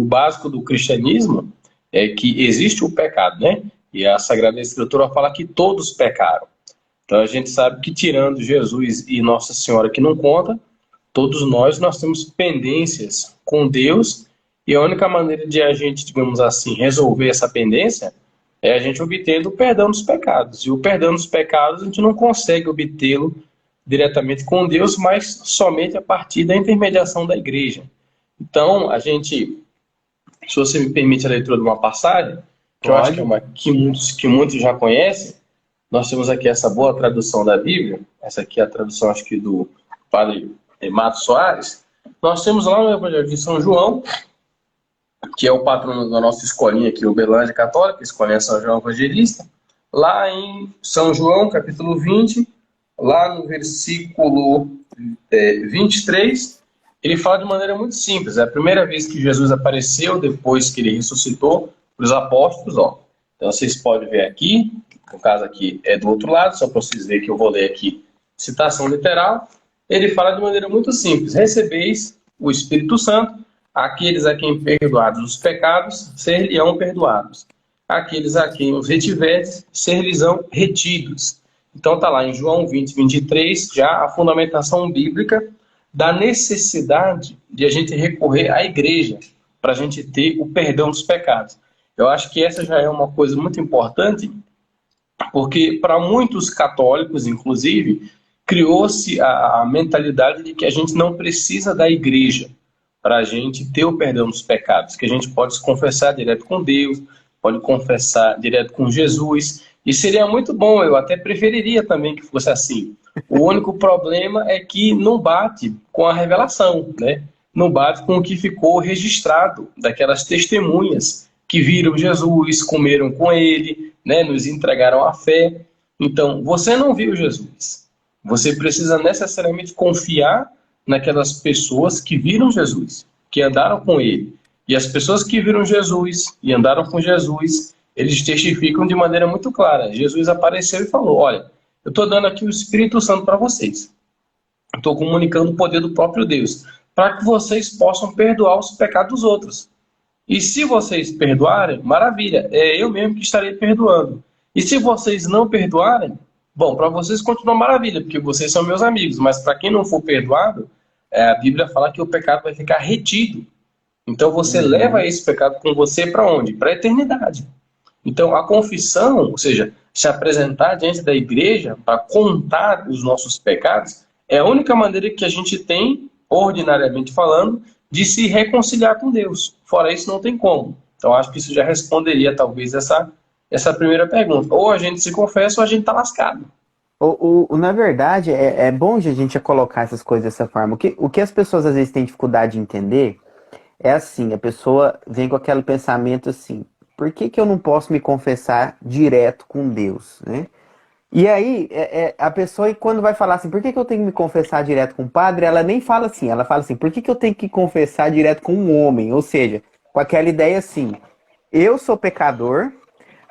básico do cristianismo é que existe o pecado, né? E a Sagrada Escritura fala que todos pecaram. Então a gente sabe que tirando Jesus e Nossa Senhora que não conta, todos nós temos pendências com Deus e a única maneira de a gente, digamos assim, resolver essa pendência é a gente obtendo o perdão dos pecados. E o perdão dos pecados a gente não consegue obtê-lo diretamente com Deus, mas somente a partir da intermediação da igreja. Então, a gente, se você me permite a leitura de uma passagem, que eu acho que é Pode. uma que muitos já conhecem, nós temos aqui essa boa tradução da Bíblia, essa aqui é a tradução, acho que do padre Mato Soares. Nós temos lá no Evangelho de São João, que é o patrono da nossa escolinha aqui, Uberlândia Católica, escolinha São João Evangelista, lá em São João, capítulo 20, lá no versículo 23, ele fala de maneira muito simples. É a primeira vez que Jesus apareceu depois que ele ressuscitou para os apóstolos. Ó. Então vocês podem ver aqui, no caso aqui é do outro lado, só para vocês verem que eu vou ler aqui, citação literal. Ele fala de maneira muito simples: recebeis o Espírito Santo, aqueles a quem perdoados os pecados, ser-lhe-ão perdoados. Aqueles a quem os retiveres, ser-lhes-ão retidos. Então está lá em João 20, 23, já a fundamentação bíblica da necessidade de a gente recorrer à igreja para a gente ter o perdão dos pecados. Eu acho que essa já é uma coisa muito importante, porque para muitos católicos, inclusive, criou-se a mentalidade de que a gente não precisa da igreja para a gente ter o perdão dos pecados, que a gente pode se confessar direto com Deus, pode confessar direto com Jesus, e seria muito bom, eu até preferiria também que fosse assim. O único problema é que não bate com a revelação, né? Não bate com o que ficou registrado daquelas testemunhas que viram Jesus, comeram com ele, né? Nos entregaram a fé. Então, você não viu Jesus. Você precisa necessariamente confiar naquelas pessoas que viram Jesus, que andaram com ele. E as pessoas que viram Jesus e andaram com Jesus, eles testificam de maneira muito clara. Jesus apareceu e falou: olha, eu estou dando aqui o Espírito Santo para vocês. Estou comunicando o poder do próprio Deus, para que vocês possam perdoar os pecados dos outros. E se vocês perdoarem, maravilha, é eu mesmo que estarei perdoando. E se vocês não perdoarem, bom, para vocês continua maravilha, porque vocês são meus amigos, mas para quem não for perdoado, a Bíblia fala que o pecado vai ficar retido. Então você leva Uhum. esse pecado com você para onde? Para a eternidade. Então a confissão, ou seja, se apresentar diante da igreja para contar os nossos pecados, é a única maneira que a gente tem, ordinariamente falando, de se reconciliar com Deus. Fora isso, não tem como. Então acho que isso já responderia talvez essa primeira pergunta. Ou a gente se confessa ou a gente está lascado. Na verdade, é bom a gente colocar essas coisas dessa forma. O que as pessoas às vezes têm dificuldade de entender é assim: a pessoa vem com aquele pensamento assim: por que que eu não posso me confessar direto com Deus, né? E aí, a pessoa, quando vai falar assim, por que que eu tenho que me confessar direto com o padre, ela nem fala assim, ela fala assim, por que que eu tenho que confessar direto com um homem? Ou seja, com aquela ideia assim: eu sou pecador,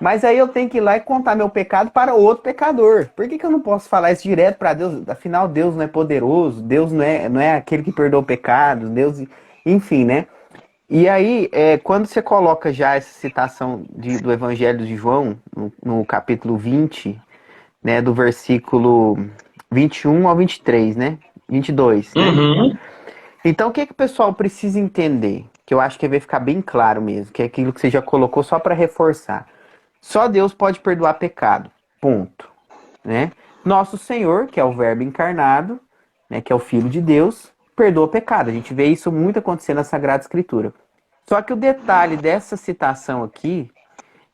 mas aí eu tenho que ir lá e contar meu pecado para outro pecador. Por que que eu não posso falar isso direto para Deus? Afinal, Deus não é poderoso, Deus não é aquele que perdoa pecados, Deus, enfim, né? E aí, quando você coloca já essa citação do Evangelho de João, no capítulo 20, né, do versículo 21 ao 23, né? 22, né? Uhum. Então, o que que o pessoal precisa entender? Que eu acho que vai ficar bem claro mesmo, que é aquilo que você já colocou só para reforçar. Só Deus pode perdoar pecado. Ponto. Né? Nosso Senhor, que é o Verbo encarnado, né, que é o Filho de Deus, perdoa pecado. A gente vê isso muito acontecer na Sagrada Escritura. Só que o detalhe dessa citação aqui,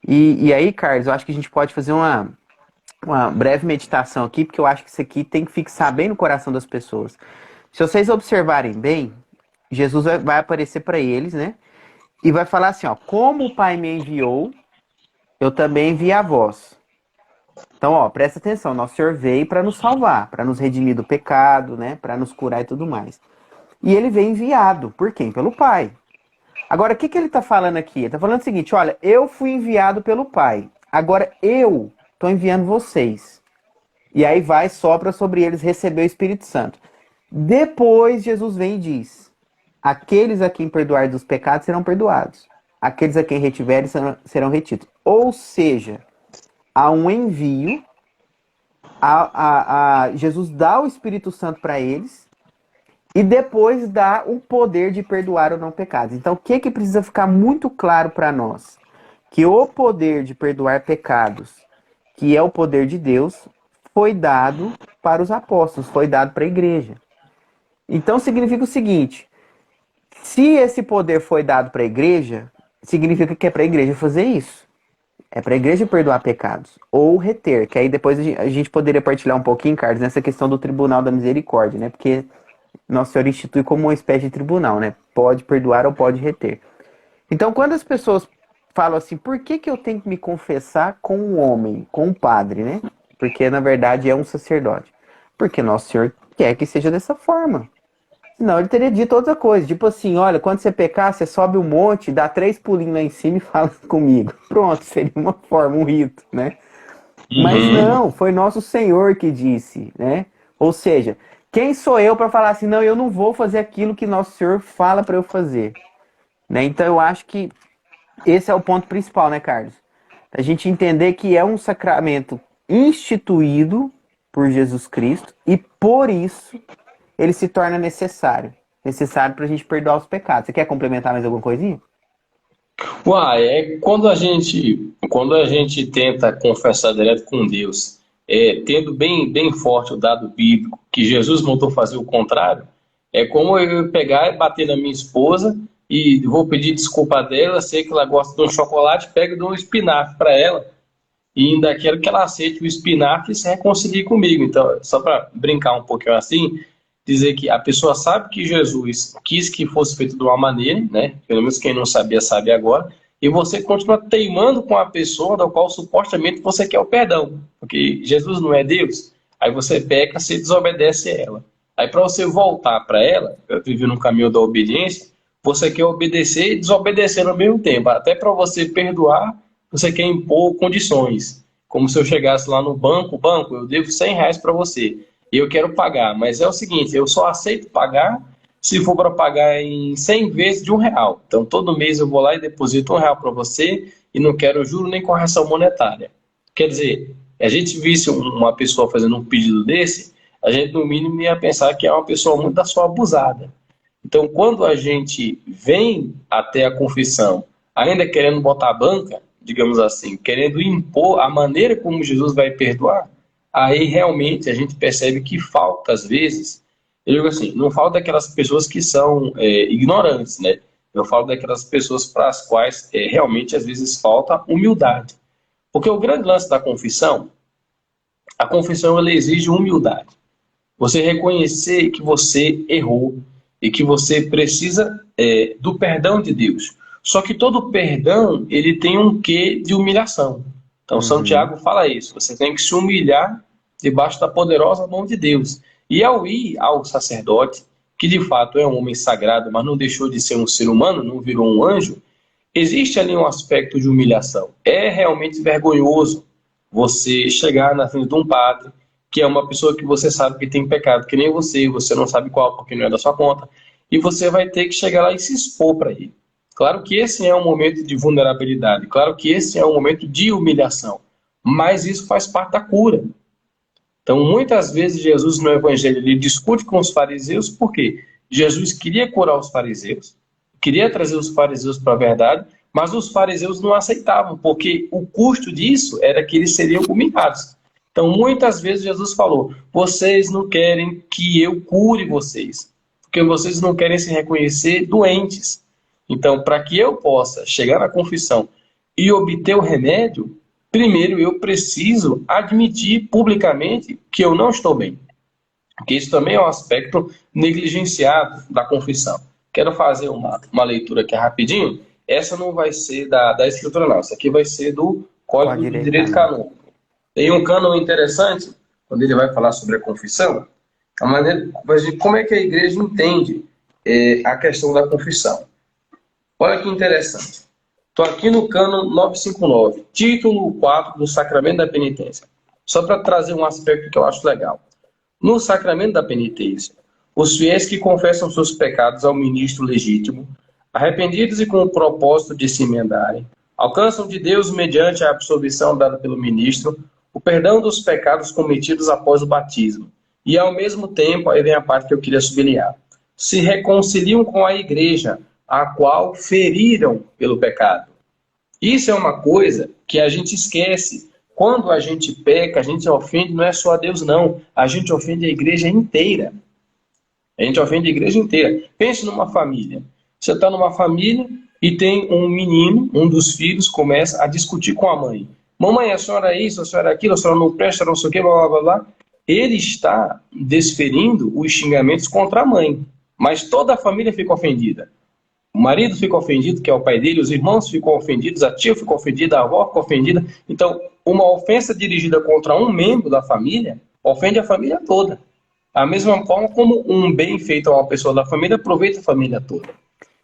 e aí, Carlos, eu acho que a gente pode fazer uma breve meditação aqui, porque eu acho que isso aqui tem que fixar bem no coração das pessoas. Se vocês observarem bem, Jesus vai aparecer para eles, né? E vai falar assim, ó: como o Pai me enviou, eu também enviei a vós. Então, ó, presta atenção, nosso Senhor veio para nos salvar, para nos redimir do pecado, né? Para nos curar e tudo mais. E ele veio enviado por quem? Pelo Pai. Agora, o que que ele está falando aqui? Ele está falando o seguinte: olha, eu fui enviado pelo Pai. Agora eu estou enviando vocês. E aí vai, sopra sobre eles receber o Espírito Santo. Depois Jesus vem e diz: aqueles a quem perdoar dos pecados serão perdoados. Aqueles a quem retiverem serão retidos. Ou seja, há um envio, Jesus dá o Espírito Santo para eles e depois dá o poder de perdoar ou não pecados. Então, o que precisa ficar muito claro para nós? Que o poder de perdoar pecados, que é o poder de Deus, foi dado para os apóstolos, foi dado para a igreja. Então, significa o seguinte: se esse poder foi dado para a igreja, significa que é para a igreja fazer isso. É para a igreja perdoar pecados. Ou reter, que aí depois a gente poderia partilhar um pouquinho, Carlos, nessa questão do tribunal da misericórdia, né? Porque Nosso Senhor institui como uma espécie de tribunal, né? Pode perdoar ou pode reter. Então, quando as pessoas falam assim, por que eu tenho que me confessar com um homem, com um padre, né? Porque, na verdade, é um sacerdote. Porque Nosso Senhor quer que seja dessa forma. Senão ele teria dito outra coisa. Tipo assim, olha, quando você pecar, você sobe um monte, dá 3 pulinhos lá em cima e fala comigo. Pronto, seria uma forma, um rito, né? Mas não, foi Nosso Senhor que disse, né? Ou seja, quem sou eu para falar assim, não, eu não vou fazer aquilo que Nosso Senhor fala para eu fazer, né? Então eu acho que esse é o ponto principal, né, Carlos? A gente entender que é um sacramento instituído por Jesus Cristo e por isso ele se torna necessário para a gente perdoar os pecados. Você quer complementar mais alguma coisinha? Uai, é quando a gente tenta confessar direto com Deus, tendo bem forte o dado bíblico, que Jesus mandou fazer o contrário, é como eu pegar e bater na minha esposa e vou pedir desculpa dela, sei que ela gosta de um chocolate, pego e dou um espinafre para ela e ainda quero que ela aceite o espinafre e se reconcilie comigo. Então, só para brincar um pouquinho assim, dizer que a pessoa sabe que Jesus quis que fosse feito de uma maneira, né? Pelo menos quem não sabia, sabe agora. E você continua teimando com a pessoa da qual supostamente você quer o perdão. Porque Jesus não é Deus. Aí você peca, você desobedece a ela. Aí para você voltar para ela, eu vivi no caminho da obediência, você quer obedecer e desobedecer ao mesmo tempo. Até para você perdoar, você quer impor condições. Como se eu chegasse lá no banco, eu devo R$ 100 para você. E eu quero pagar, mas é o seguinte, eu só aceito pagar se for para pagar em 100 vezes de R$ 1. Então, todo mês eu vou lá e deposito R$ 1 para você e não quero juro nem correção monetária. Quer dizer, a gente visse uma pessoa fazendo um pedido desse, a gente no mínimo ia pensar que é uma pessoa muito da sua abusada. Então, quando a gente vem até a confissão, ainda querendo botar a banca, digamos assim, querendo impor a maneira como Jesus vai perdoar, aí realmente a gente percebe que falta, às vezes, eu digo assim, não falta daquelas pessoas que são ignorantes, né? Eu falo daquelas pessoas para as quais realmente, às vezes, falta humildade. Porque o grande lance da confissão, a confissão ela exige humildade. Você reconhecer que você errou e que você precisa do perdão de Deus. Só que todo perdão, ele tem um quê de humilhação. Então, São Tiago fala isso. Você tem que se humilhar debaixo da poderosa mão de Deus. E ao ir ao sacerdote, que de fato é um homem sagrado, mas não deixou de ser um ser humano, não virou um anjo, existe ali um aspecto de humilhação. É realmente vergonhoso você chegar na frente de um padre, que é uma pessoa que você sabe que tem pecado, que nem você não sabe qual, porque não é da sua conta, e você vai ter que chegar lá e se expor para ele. Claro que esse é um momento de vulnerabilidade, claro que esse é um momento de humilhação, mas isso faz parte da cura. Então, muitas vezes, Jesus no Evangelho ele discute com os fariseus, porque Jesus queria curar os fariseus, queria trazer os fariseus para a verdade, mas os fariseus não aceitavam, porque o custo disso era que eles seriam humilhados. Então, muitas vezes, Jesus falou, vocês não querem que eu cure vocês, porque vocês não querem se reconhecer doentes. Então, para que eu possa chegar na confissão e obter o remédio, primeiro eu preciso admitir publicamente que eu não estou bem. Porque isso também é um aspecto negligenciado da confissão. Quero fazer uma leitura aqui rapidinho. Essa não vai ser da Escritura, não. Essa aqui vai ser do Código do Direito Canônico. Tem um cânon interessante, quando ele vai falar sobre a confissão, a maneira, como é que a igreja entende a questão da confissão. Olha que interessante. Estou aqui no cânon 959, título 4 do Sacramento da Penitência. Só para trazer um aspecto que eu acho legal. No Sacramento da Penitência, Os fiéis que confessam seus pecados ao ministro legítimo, arrependidos e com o propósito de se emendarem, alcançam de Deus, mediante a absolvição dada pelo ministro, o perdão dos pecados cometidos após o batismo. E, ao mesmo tempo, aí vem a parte que eu queria sublinhar, se reconciliam com a igreja, a qual feriram pelo pecado. Isso é uma coisa que a gente esquece. Quando a gente peca, a gente ofende, não é só a Deus, não. A gente ofende a igreja inteira. A gente ofende a igreja inteira. Pense numa família. Você está numa família e tem um menino, um dos filhos, começa a discutir com a mãe. Mamãe, a senhora é isso, a senhora é aquilo, a senhora não presta, não sei o quê, blá, blá, blá, blá. Ele está desferindo os xingamentos contra a mãe. Mas toda a família fica ofendida. O marido fica ofendido, que é o pai dele, os irmãos ficam ofendidos, a tia fica ofendida, a avó fica ofendida. Então, uma ofensa dirigida contra um membro da família ofende a família toda. Da mesma forma como um bem feito a uma pessoa da família aproveita a família toda.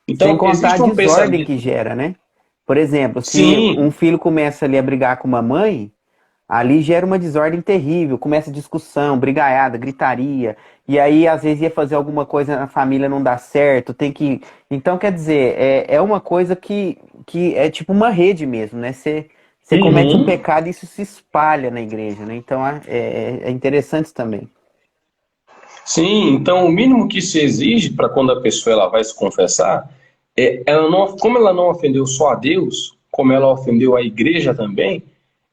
Então, Sem contar existe a um desordem pensamento. que gera, né? Por exemplo, se Sim, um filho começa ali a brigar com uma mãe, ali gera uma desordem terrível, começa discussão, brigaiada, gritaria, e aí às vezes ia fazer alguma coisa na família, não dá certo, tem que... Então, quer dizer, é uma coisa que é tipo uma rede mesmo, né? Você comete um uhum. pecado e isso se espalha na igreja, né? Então é interessante isso também. Sim, então o mínimo que se exige para quando a pessoa ela vai se confessar ela não, como ela não ofendeu só a Deus, como ela ofendeu a igreja também,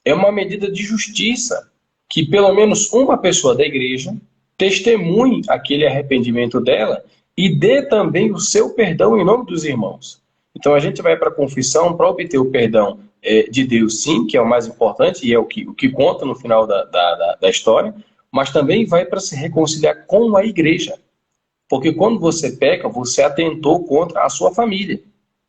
é uma medida de justiça que pelo menos uma pessoa da igreja testemunhe aquele arrependimento dela e dê também o seu perdão em nome dos irmãos. Então a gente vai para a confissão para obter o perdão de Deus, sim, que é o mais importante e é o que conta no final da história, mas também vai para se reconciliar com a igreja. Porque quando você peca, você atentou contra a sua família.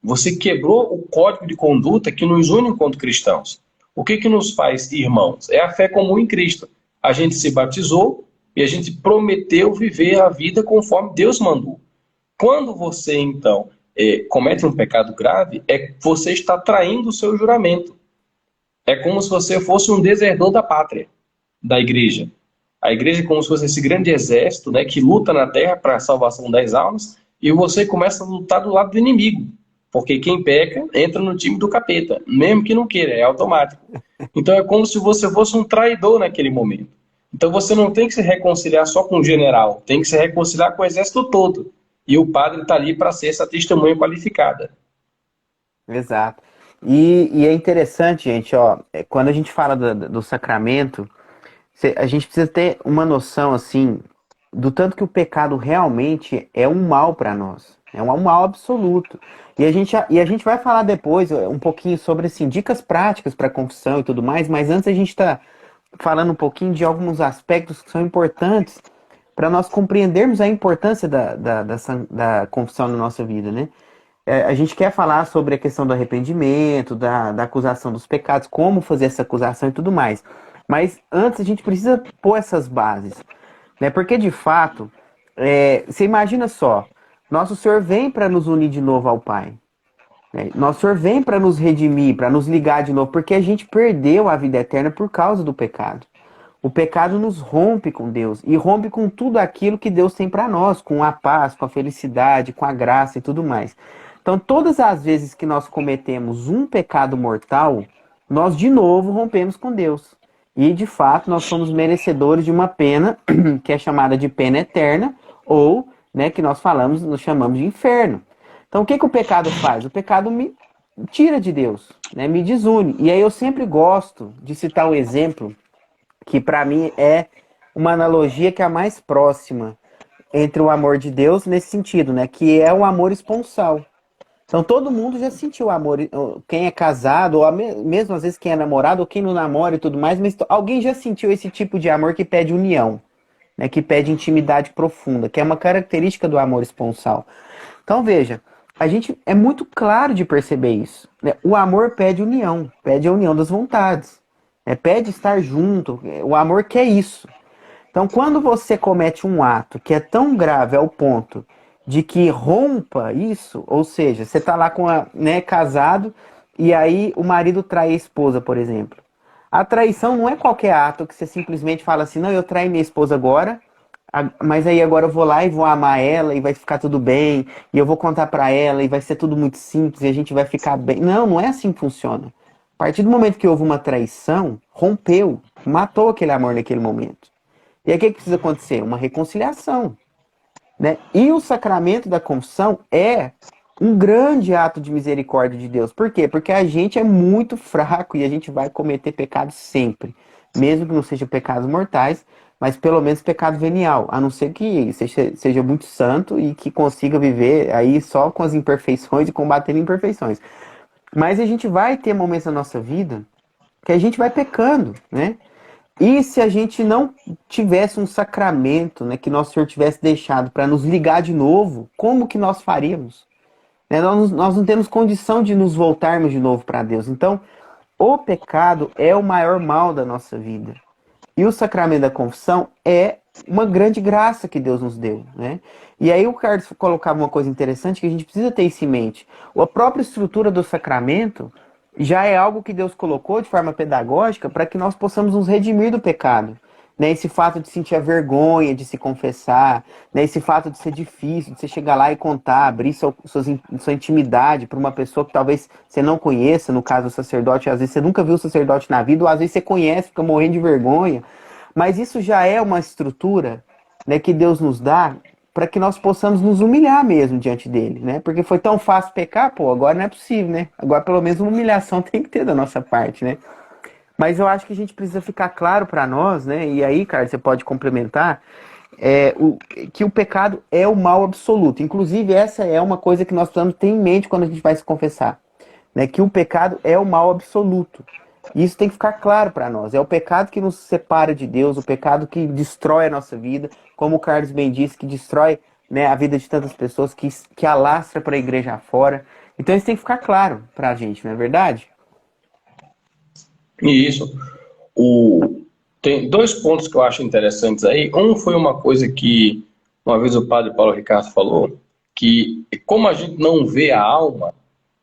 Você quebrou o código de conduta que nos une enquanto cristãos. O que nos faz irmãos? É a fé comum em Cristo. A gente se batizou e a gente prometeu viver a vida conforme Deus mandou. Quando você, então, comete um pecado grave, você está traindo o seu juramento. É como se você fosse um desertor da pátria, da igreja. A igreja é como se fosse esse grande exército, né, que luta na terra para a salvação das almas, e você começa a lutar do lado do inimigo. Porque quem peca entra no time do capeta, mesmo que não queira, é automático. Então é como se você fosse um traidor naquele momento. Então você não tem que se reconciliar só com o general, tem que se reconciliar com o exército todo. E o padre está ali para ser essa testemunha qualificada. Exato. E é interessante, gente, ó, quando a gente fala do sacramento, a gente precisa ter uma noção, assim, do tanto que o pecado realmente é um mal para nós. É um mal absoluto. E a gente vai falar depois um pouquinho sobre, assim, dicas práticas para confissão e tudo mais, mas antes a gente está falando um pouquinho de alguns aspectos que são importantes para nós compreendermos a importância da confissão na nossa vida, né? A gente quer falar sobre a questão do arrependimento, da acusação dos pecados, como fazer essa acusação e tudo mais. Mas antes a gente precisa pôr essas bases, né? Porque de fato, você imagina só, nosso Senhor vem para nos unir de novo ao Pai, né? Nosso Senhor vem para nos redimir, para nos ligar de novo, porque a gente perdeu a vida eterna por causa do pecado. O pecado nos rompe com Deus e rompe com tudo aquilo que Deus tem para nós, com a paz, com a felicidade, com a graça e tudo mais. Então, todas as vezes que nós cometemos um pecado mortal, nós de novo rompemos com Deus. E, de fato, nós somos merecedores de uma pena que é chamada de pena eterna, ou, né, que nós chamamos de inferno. Então, o que o pecado faz? O pecado me tira de Deus, né, me desune. E aí eu sempre gosto de citar o exemplo que para mim é uma analogia que é a mais próxima entre o amor de Deus nesse sentido, né? Que é o amor esponsal. Então todo mundo já sentiu amor, quem é casado, ou mesmo às vezes quem é namorado, ou quem não namora e tudo mais, mas alguém já sentiu esse tipo de amor que pede união, né? Que pede intimidade profunda, que é uma característica do amor esponsal. Então veja, a gente é muito claro de perceber isso, né? O amor pede a união das vontades. Pede estar junto, o amor quer isso. Então, quando você comete um ato que é tão grave ao ponto de que rompa isso, ou seja, você está lá casado e aí o marido trai a esposa, por exemplo. A traição não é qualquer ato que você simplesmente fala assim, não, eu traí minha esposa agora Mas aí agora eu vou lá e vou amar ela e vai ficar tudo bem, e eu vou contar pra ela e vai ser tudo muito simples e a gente vai ficar bem. Não, não é assim que funciona. A partir do momento que houve uma traição, rompeu, matou aquele amor naquele momento. E aí o que precisa acontecer? Uma reconciliação, né? E o sacramento da confissão é um grande ato de misericórdia de Deus. Por quê? Porque a gente é muito fraco e a gente vai cometer pecados sempre. Mesmo que não sejam pecados mortais, mas pelo menos pecado venial. A não ser que seja muito santo e que consiga viver aí só com as imperfeições e combatendo imperfeições. Mas a gente vai ter momentos na nossa vida que a gente vai pecando, né? E se a gente não tivesse um sacramento, né, que Nosso Senhor tivesse deixado para nos ligar de novo, como que nós faríamos? Né? Nós não temos condição de nos voltarmos de novo para Deus. Então, o pecado é o maior mal da nossa vida. E o sacramento da confissão é uma grande graça que Deus nos deu, né? E aí o Carlos colocava uma coisa interessante que a gente precisa ter isso em mente. A própria estrutura do sacramento já é algo que Deus colocou de forma pedagógica para que nós possamos nos redimir do pecado. Né? Esse fato de sentir a vergonha de se confessar, né? Esse fato de ser difícil, de você chegar lá e contar, abrir sua intimidade para uma pessoa que talvez você não conheça, no caso do sacerdote, às vezes você nunca viu o sacerdote na vida, ou às vezes você conhece, fica morrendo de vergonha. Mas isso já é uma estrutura, né, que Deus nos dá para que nós possamos nos humilhar mesmo diante dele, né? Porque foi tão fácil pecar, pô, agora não é possível, né? Agora pelo menos uma humilhação tem que ter da nossa parte, né? Mas eu acho que a gente precisa ficar claro para nós, né? E aí, cara, você pode complementar, que o pecado é o mal absoluto. Inclusive, essa é uma coisa que nós precisamos ter em mente quando a gente vai se confessar, né? Que o pecado é o mal absoluto. Isso tem que ficar claro para nós. É o pecado que nos separa de Deus, o pecado que destrói a nossa vida, como o Carlos bem disse, que destrói, né, a vida de tantas pessoas, que alastra para a igreja afora. Então isso tem que ficar claro para a gente, não é verdade? E isso. Tem dois pontos que eu acho interessantes aí. Um foi uma coisa que uma vez o padre Paulo Ricardo falou, que como a gente não vê a alma,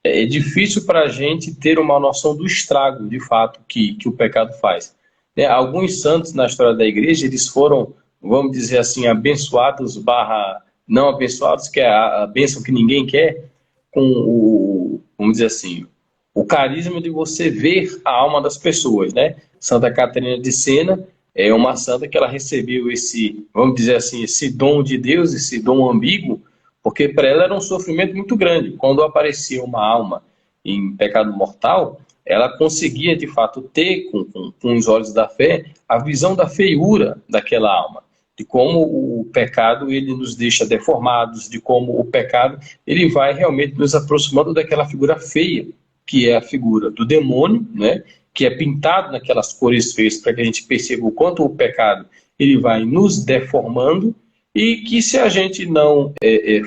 é difícil para a gente ter uma noção do estrago, de fato, que o pecado faz. Né? Alguns santos na história da igreja, eles foram, vamos dizer assim, abençoados barra não abençoados, que é a bênção que ninguém quer, com vamos dizer assim, o carisma de você ver a alma das pessoas, né? Santa Catarina de Sena é uma santa que ela recebeu esse, vamos dizer assim, esse dom de Deus, esse dom ambíguo, porque para ela era um sofrimento muito grande. Quando aparecia uma alma em pecado mortal, ela conseguia, de fato, ter, com os olhos da fé, a visão da feiura daquela alma, de como o pecado ele nos deixa deformados, de como o pecado ele vai realmente nos aproximando daquela figura feia, que é a figura do demônio, né? Que é pintado naquelas cores feias para que a gente perceba o quanto o pecado ele vai nos deformando, e que se a gente não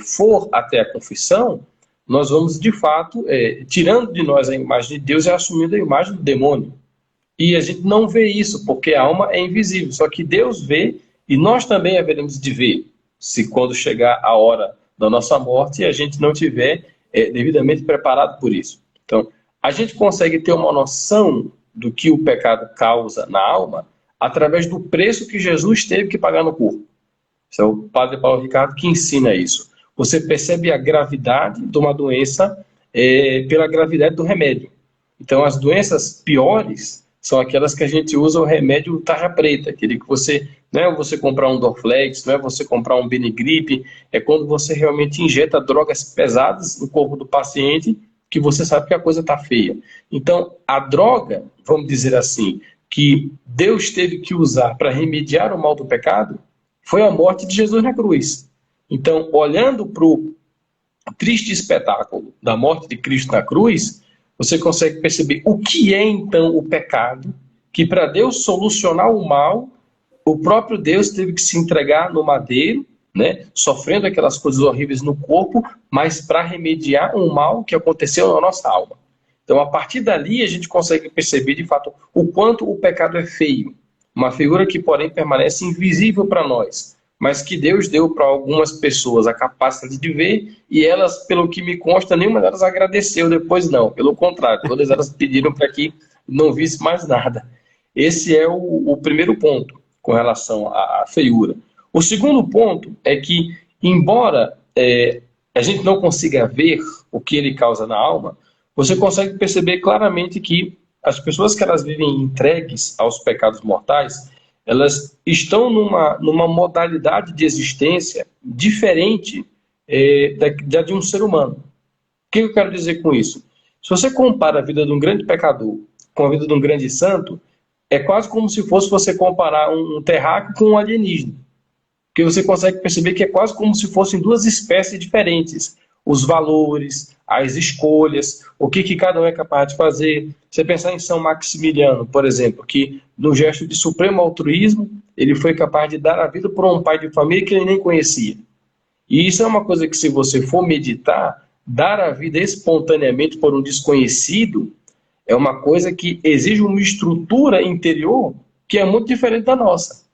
for até a confissão, nós vamos de fato tirando de nós a imagem de Deus e assumindo a imagem do demônio. E a gente não vê isso, porque a alma é invisível, só que Deus vê e nós também haveremos de ver, se quando chegar a hora da nossa morte a gente não tiver devidamente preparado por isso. Então, a gente consegue ter uma noção do que o pecado causa na alma através do preço que Jesus teve que pagar no corpo. Isso é o padre Paulo Ricardo que ensina isso. Você percebe a gravidade de uma doença pela gravidade do remédio. Então, as doenças piores são aquelas que a gente usa o remédio tarja preta, aquele que você, não é você comprar um Dorflex, não é você comprar um Benigripe, é quando você realmente injeta drogas pesadas no corpo do paciente, que você sabe que a coisa está feia. Então, a droga, vamos dizer assim, que Deus teve que usar para remediar o mal do pecado, foi a morte de Jesus na cruz. Então, olhando para o triste espetáculo da morte de Cristo na cruz, você consegue perceber o que é então o pecado, que para Deus solucionar o mal, o próprio Deus teve que se entregar no madeiro, né, sofrendo aquelas coisas horríveis no corpo, mas para remediar um mal que aconteceu na nossa alma. Então, a partir dali, a gente consegue perceber, de fato, o quanto o pecado é feio. Uma figura que, porém, permanece invisível para nós, mas que Deus deu para algumas pessoas a capacidade de ver, e elas, pelo que me consta, nenhuma delas agradeceu depois, não. Pelo contrário, todas elas pediram para que não visse mais nada. Esse é o primeiro ponto com relação à feiura. O segundo ponto é que, embora a gente não consiga ver o que ele causa na alma, você consegue perceber claramente que as pessoas que elas vivem entregues aos pecados mortais, elas estão numa modalidade de existência diferente da de um ser humano. O que eu quero dizer com isso? Se você compara a vida de um grande pecador com a vida de um grande santo, é quase como se fosse você comparar um terráqueo com um alienígena. Porque você consegue perceber que é quase como se fossem duas espécies diferentes. Os valores, as escolhas, o que cada um é capaz de fazer. Você pensar em São Maximiliano, por exemplo, que no gesto de supremo altruísmo, ele foi capaz de dar a vida por um pai de família que ele nem conhecia. E isso é uma coisa que, se você for meditar, dar a vida espontaneamente por um desconhecido é uma coisa que exige uma estrutura interior que é muito diferente da nossa.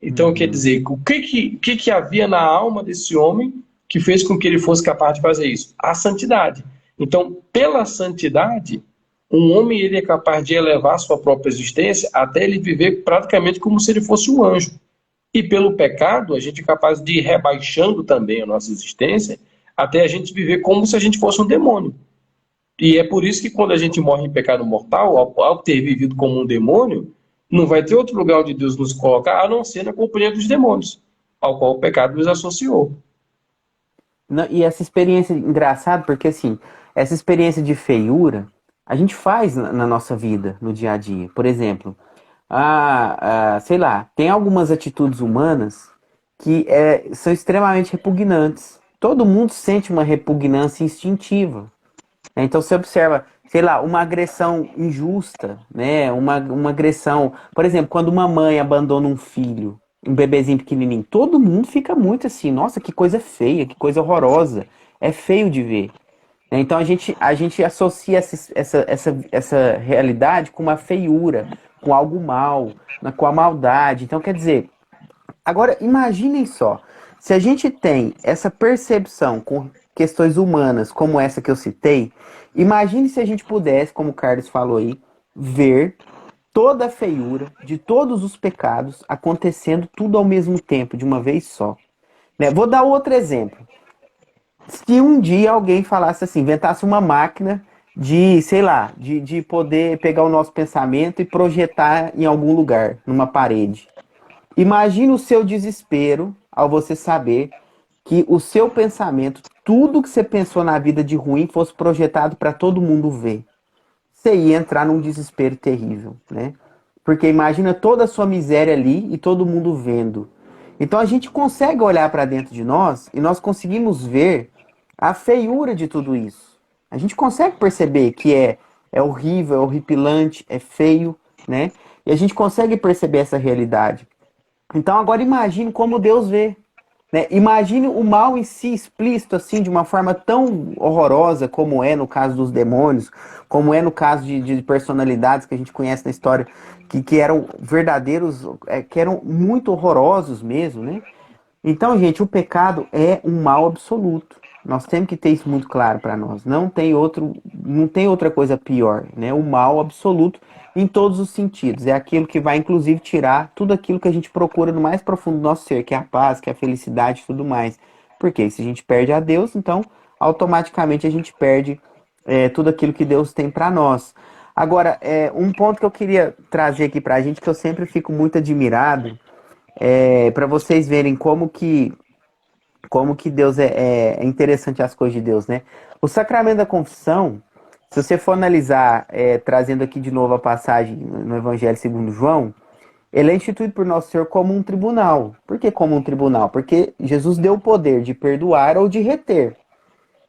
Então, quer dizer, o que havia na alma desse homem que fez com que ele fosse capaz de fazer isso? A santidade. Então, pela santidade, um homem ele é capaz de elevar sua própria existência até ele viver praticamente como se ele fosse um anjo. E pelo pecado, a gente é capaz de ir rebaixando também a nossa existência até a gente viver como se a gente fosse um demônio. E é por isso que quando a gente morre em pecado mortal, ao ter vivido como um demônio, não vai ter outro lugar onde Deus nos colocar, a não ser na companhia dos demônios, ao qual o pecado nos associou. E essa experiência, engraçado, porque assim, essa experiência de feiura, a gente faz na nossa vida, no dia a dia. Por exemplo, sei lá, tem algumas atitudes humanas que são extremamente repugnantes. Todo mundo sente uma repugnância instintiva. Então você observa, sei lá, uma agressão injusta, né? Uma agressão. Por exemplo, quando uma mãe abandona um filho, um bebezinho pequenininho, todo mundo fica muito assim, nossa, que coisa feia, que coisa horrorosa. É feio de ver. Então a gente associa essa realidade com uma feiura, com algo mal, com a maldade. Então quer dizer, agora imaginem só, se a gente tem essa percepção com questões humanas como essa que eu citei, imagine se a gente pudesse, como o Carlos falou aí, ver toda a feiura de todos os pecados acontecendo tudo ao mesmo tempo, de uma vez só. Né? Vou dar outro exemplo. Se um dia alguém falasse assim, inventasse uma máquina de, sei lá, de poder pegar o nosso pensamento e projetar em algum lugar, numa parede. Imagine o seu desespero ao você saber que o seu pensamento, tudo que você pensou na vida de ruim, fosse projetado para todo mundo ver. Você ia entrar num desespero terrível, né? Porque imagina toda a sua miséria ali e todo mundo vendo. Então a gente consegue olhar para dentro de nós e nós conseguimos ver a feiura de tudo isso. A gente consegue perceber que é horrível, é horripilante, é feio, né? E a gente consegue perceber essa realidade. Então agora imagine como Deus vê. Né? Imagine o mal em si explícito assim, de uma forma tão horrorosa como é no caso dos demônios, como é no caso de personalidades que a gente conhece na história, que eram verdadeiros, que eram muito horrorosos mesmo, né? Então, gente, o pecado é um mal absoluto. Nós temos que ter isso muito claro para nós. Não tem outra coisa pior, né? O mal absoluto em todos os sentidos. É aquilo que vai, inclusive, tirar tudo aquilo que a gente procura no mais profundo do nosso ser, que é a paz, que é a felicidade e tudo mais. Porque se a gente perde a Deus, então, automaticamente a gente perde tudo aquilo que Deus tem para nós. Agora, um ponto que eu queria trazer aqui para a gente, que eu sempre fico muito admirado, para vocês verem como que Deus é interessante as coisas de Deus, né? O sacramento da confissão, se você for analisar, trazendo aqui de novo a passagem no Evangelho segundo João, ele é instituído por Nosso Senhor como um tribunal. Por que como um tribunal? Porque Jesus deu o poder de perdoar ou de reter.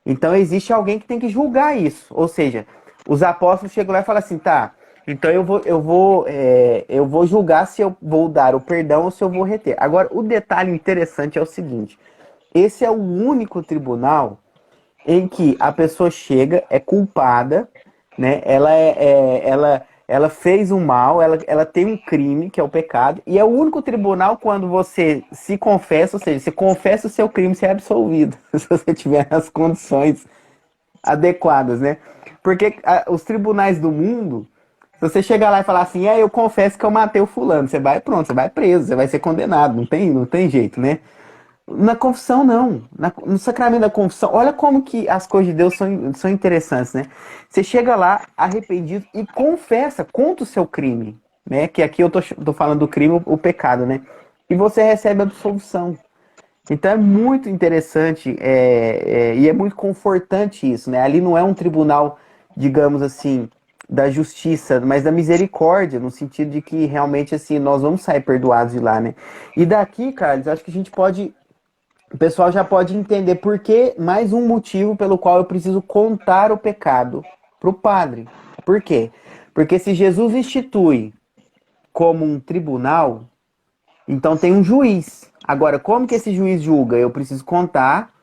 Então existe alguém que tem que julgar isso. Ou seja, os apóstolos chegam lá e falam assim, tá, então eu vou julgar se eu vou dar o perdão ou se eu vou reter. Agora, o detalhe interessante é o seguinte, esse é o único tribunal em que a pessoa chega, é culpada, né? Ela fez um mal, ela tem um crime, que é o pecado, e é o único tribunal quando você se confessa, ou seja, você confessa o seu crime, você é absolvido, se você tiver as condições adequadas, né? Porque os tribunais do mundo Se você chegar lá e falar assim, eu confesso que eu matei o fulano, você vai, pronto, você vai preso, você vai ser condenado, não tem jeito, né? Na confissão, não. No sacramento da confissão, olha como que as coisas de Deus são interessantes, né? Você chega lá arrependido e confessa, conta o seu crime, né? Que aqui eu tô falando do crime, o pecado, né? E você recebe a absolvição. Então é muito interessante e é muito confortante isso, né? Ali não é um tribunal, digamos assim, da justiça, mas da misericórdia, no sentido de que realmente assim nós vamos sair perdoados de lá, né? E daqui, Carlos, acho que a gente pode, o pessoal já pode entender por que mais um motivo pelo qual eu preciso contar o pecado para o padre. Por quê? Porque se Jesus institui como um tribunal, então tem um juiz. Agora, como que esse juiz julga? Eu preciso contar,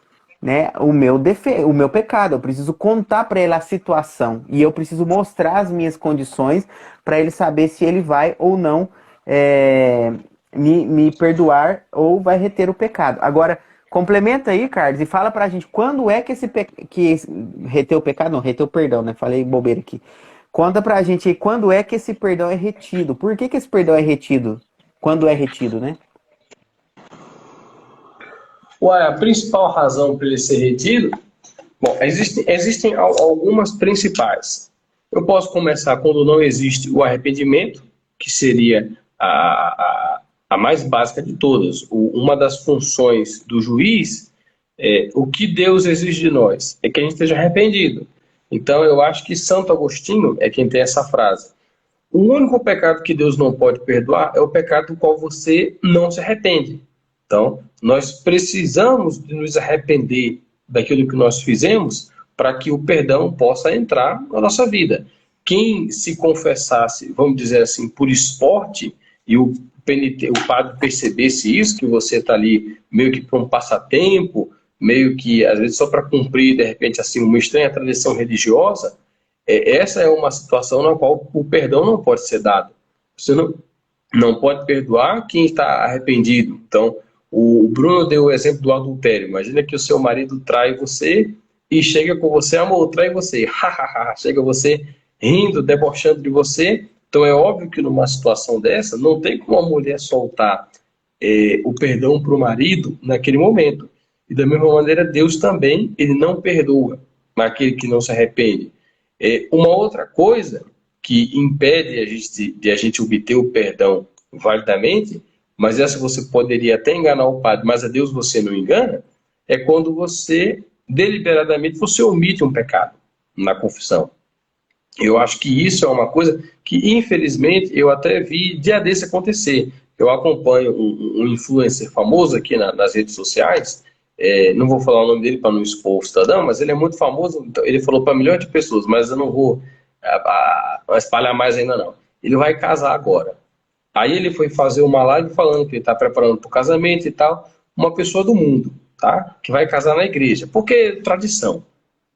né, o meu pecado. Eu preciso contar para ele a situação e eu preciso mostrar as minhas condições para ele saber se ele vai ou não me perdoar ou vai reter o pecado. Agora, complementa aí, Carlos, e fala pra gente quando é que reter o pecado, não, reter o perdão, né? Falei bobeira aqui. Conta pra gente aí quando é que esse perdão é retido. Por que esse perdão é retido? Quando é retido, né? A principal razão para ele ser retido, bom, existem algumas principais. Eu posso começar quando não existe o arrependimento, que seria a mais básica de todas. Uma das funções do juiz, o que Deus exige de nós é que a gente esteja arrependido. Então, eu acho que Santo Agostinho é quem tem essa frase. O único pecado que Deus não pode perdoar é o pecado do qual você não se arrepende. Então, nós precisamos de nos arrepender daquilo que nós fizemos para que o perdão possa entrar na nossa vida. Quem se confessasse, vamos dizer assim, por esporte, e o padre percebesse isso, que você está ali meio que para um passatempo, meio que, às vezes, só para cumprir, de repente, assim, uma estranha tradição religiosa, essa é uma situação na qual o perdão não pode ser dado. Você não pode perdoar quem está arrependido. Então, o Bruno deu o exemplo do adultério. Imagina que o seu marido trai você e chega com você, amor, trai você. Chega você rindo, debochando de você. Então, é óbvio que numa situação dessa, não tem como a mulher soltar o perdão para o marido naquele momento. E da mesma maneira, Deus também, ele não perdoa aquele que não se arrepende. Uma outra coisa que impede de a gente obter o perdão validamente, mas essa você poderia até enganar o padre, mas a Deus você não engana, é quando você, deliberadamente, você omite um pecado na confissão. Eu acho que isso é uma coisa que, infelizmente, eu até vi dia desse acontecer. Eu acompanho um influencer famoso aqui nas redes sociais, não vou falar o nome dele para não expor o cidadão, mas ele é muito famoso, então, ele falou para milhões de pessoas, mas eu não vou espalhar mais ainda não. Ele vai casar agora. Aí ele foi fazer uma live falando que ele está preparando para o casamento e tal, uma pessoa do mundo, tá? Que vai casar na igreja, porque tradição.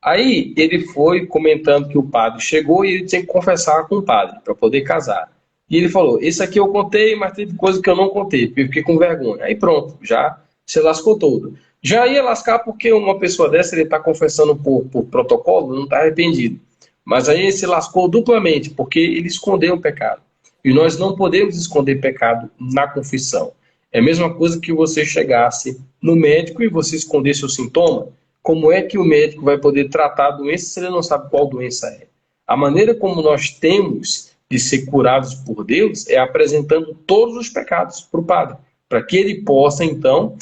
Aí ele foi comentando que o padre chegou e ele tinha que confessar com o padre para poder casar. E ele falou, esse aqui eu contei, mas teve coisa que eu não contei, porque eu fiquei com vergonha. Aí pronto, já se lascou todo. Já ia lascar porque uma pessoa dessa, ele está confessando por protocolo, não está arrependido. Mas aí ele se lascou duplamente, porque ele escondeu o pecado. E nós não podemos esconder pecado na confissão. É a mesma coisa que você chegasse no médico e você escondesse o sintoma. Como é que o médico vai poder tratar a doença se ele não sabe qual doença é? A maneira como nós temos de ser curados por Deus é apresentando todos os pecados para o padre, para que ele possa, então,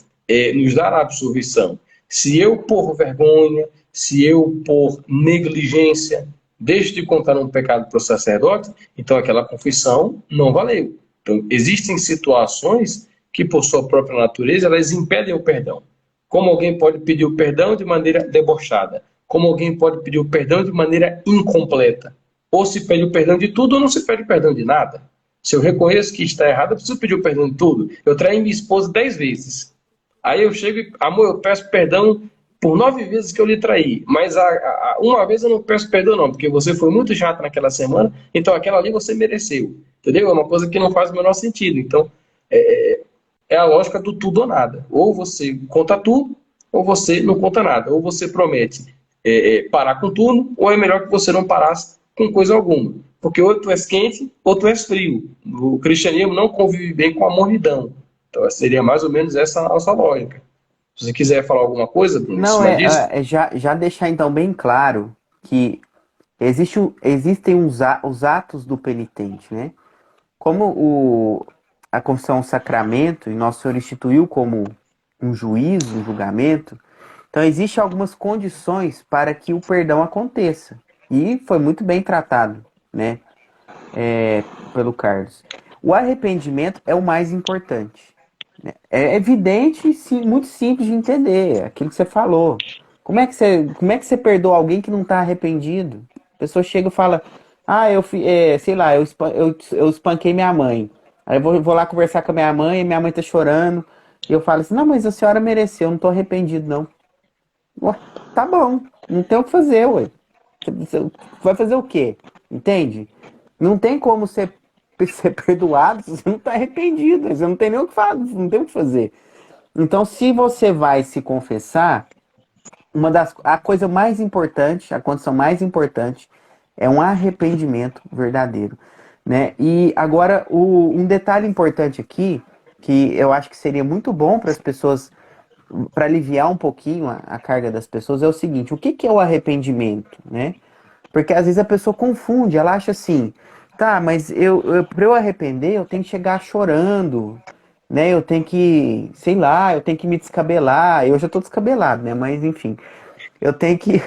nos dar a absolvição. Se eu por vergonha, se eu por negligência, deixo de contar um pecado para o sacerdote, então aquela confissão não valeu. Então, existem situações que, por sua própria natureza, elas impedem o perdão. Como alguém pode pedir o perdão de maneira debochada? Como alguém pode pedir o perdão de maneira incompleta? Ou se pede o perdão de tudo ou não se pede o perdão de nada. Se eu reconheço que está errado, eu preciso pedir o perdão de tudo. Eu traí minha esposa 10 vezes. Aí eu chego e, amor, eu peço perdão por 9 vezes que eu lhe traí. Mas uma vez eu não peço perdão não, porque você foi muito chato naquela semana, então aquela ali você mereceu. Entendeu? É uma coisa que não faz o menor sentido. Então, é a lógica do tudo ou nada. Ou você conta tudo, ou você não conta nada. Ou você promete parar com tudo, ou é melhor que você não parasse com coisa alguma. Porque ou tu és quente ou tu és frio. O cristianismo não convive bem com a morridão. Então seria mais ou menos essa a nossa lógica. Se você quiser falar alguma coisa, Bruno, em Não, cima disso, já deixar então bem claro que existem os atos do penitente, né? Como a confissão é um sacramento e Nosso Senhor instituiu como um juízo, um julgamento, então existem algumas condições para que o perdão aconteça. E foi muito bem tratado, né? Pelo Carlos. O arrependimento é o mais importante. Né? É evidente e muito simples de entender, aquilo que você falou. Como é que você perdoa alguém que não está arrependido? A pessoa chega e fala, sei lá, eu espanquei minha mãe. Aí eu vou lá conversar com a minha mãe tá chorando. E eu falo assim, não, mas a senhora mereceu, eu não tô arrependido, não. Ué, tá bom, não tem o que fazer, ué. Você vai fazer o quê? Entende? Não tem como ser perdoado se você não está arrependido. Você não tem nem o que fazer, não tem o que fazer. Então, se você vai se confessar, a coisa mais importante, a condição mais importante é um arrependimento verdadeiro, né? E agora, um detalhe importante aqui, que eu acho que seria muito bom para as pessoas, para aliviar um pouquinho a carga das pessoas, é o seguinte: o que é o arrependimento, né? Porque às vezes a pessoa confunde, ela acha assim, tá, mas para eu arrepender, eu tenho que chegar chorando, né? Eu tenho que, sei lá, eu tenho que me descabelar. Eu já tô descabelado, né? Mas enfim, eu tenho que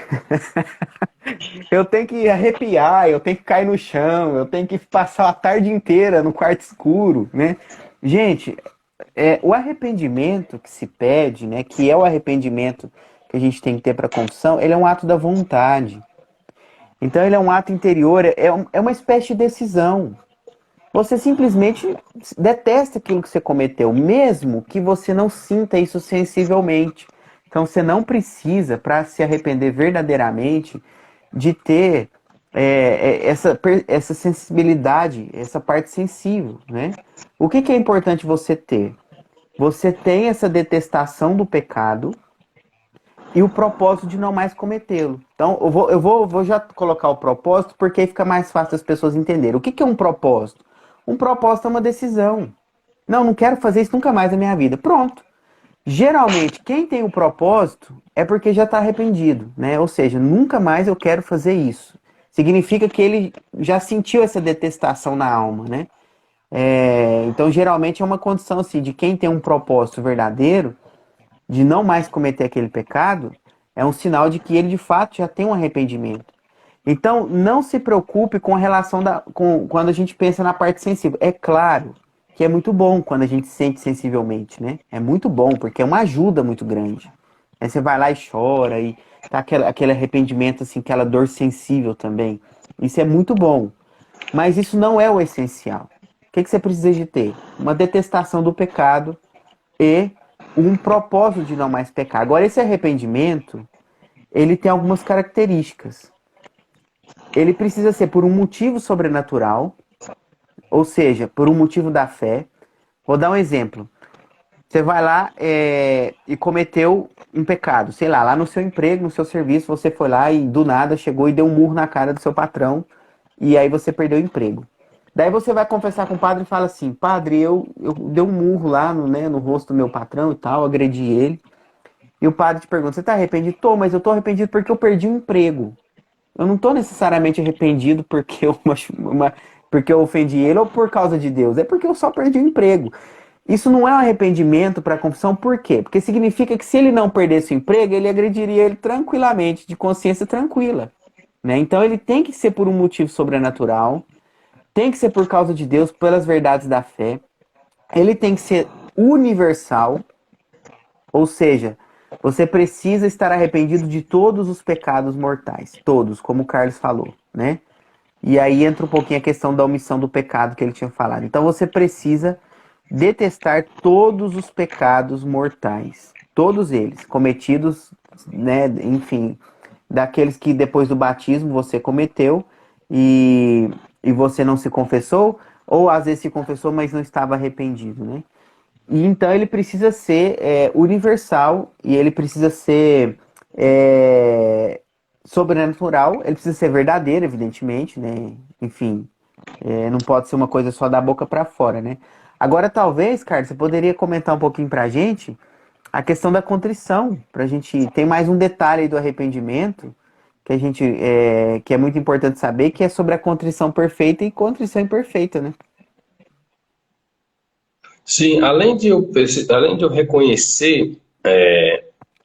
eu tenho que arrepiar, eu tenho que cair no chão, eu tenho que passar a tarde inteira no quarto escuro, né? Gente, o arrependimento que se pede, né, que é o arrependimento que a gente tem que ter para confissão, ele é um ato da vontade. Então ele é um ato interior, é uma espécie de decisão. Você simplesmente detesta aquilo que você cometeu, mesmo que você não sinta isso sensivelmente. Então você não precisa, para se arrepender verdadeiramente, de ter essa sensibilidade, essa parte sensível, né? O que é importante você ter? Você tem essa detestação do pecado e o propósito de não mais cometê-lo. Então, eu vou já colocar o propósito porque aí fica mais fácil as pessoas entenderem. O que é um propósito? Um propósito é uma decisão. Não quero fazer isso nunca mais na minha vida. Pronto. Geralmente, quem tem o propósito é porque já está arrependido, né? Ou seja, nunca mais eu quero fazer isso. Significa que ele já sentiu essa detestação na alma, né? Então, geralmente é uma condição assim de quem tem um propósito verdadeiro de não mais cometer aquele pecado, é um sinal de que ele de fato já tem um arrependimento. Então, não se preocupe com a relação quando a gente pensa na parte sensível. É claro que é muito bom quando a gente sente sensivelmente, né? É muito bom, porque é uma ajuda muito grande. Aí você vai lá e chora, e tá aquele arrependimento, assim, aquela dor sensível também. Isso é muito bom. Mas isso não é o essencial. O que você precisa de ter? Uma detestação do pecado e um propósito de não mais pecar. Agora, esse arrependimento, ele tem algumas características. Ele precisa ser por um motivo sobrenatural, ou seja, por um motivo da fé. Vou dar um exemplo. Você vai lá e cometeu um pecado, sei lá no seu emprego, no seu serviço, você foi lá e do nada chegou e deu um murro na cara do seu patrão e aí você perdeu o emprego. Daí você vai confessar com o padre e fala assim, padre, eu dei um murro lá no rosto do meu patrão e tal, agredi ele. E o padre te pergunta, você tá arrependido? Tô, mas eu tô arrependido porque eu perdi o emprego. Eu não tô necessariamente arrependido porque eu ofendi ele ou por causa de Deus. É porque eu só perdi o emprego. Isso não é um arrependimento para a confissão, por quê? Porque significa que se ele não perdesse o emprego, ele agrediria ele tranquilamente, de consciência tranquila. Né? Então ele tem que ser por um motivo sobrenatural, tem que ser por causa de Deus, pelas verdades da fé. Ele tem que ser universal, ou seja, você precisa estar arrependido de todos os pecados mortais, todos, como o Carlos falou, né? E aí entra um pouquinho a questão da omissão do pecado que ele tinha falado. Então você precisa detestar todos os pecados mortais, todos eles, cometidos, né, enfim, daqueles que depois do batismo você cometeu e você não se confessou, ou às vezes se confessou, mas não estava arrependido, né? E então ele precisa ser universal e ele precisa ser sobrenatural, ele precisa ser verdadeiro, evidentemente, né? Enfim, não pode ser uma coisa só da boca para fora, né? Agora, talvez, Carlos, você poderia comentar um pouquinho pra gente a questão da contrição, pra gente tem mais um detalhe aí do arrependimento que a gente que é muito importante saber, que é sobre a contrição perfeita e contrição imperfeita, né? Sim, além de eu reconhecer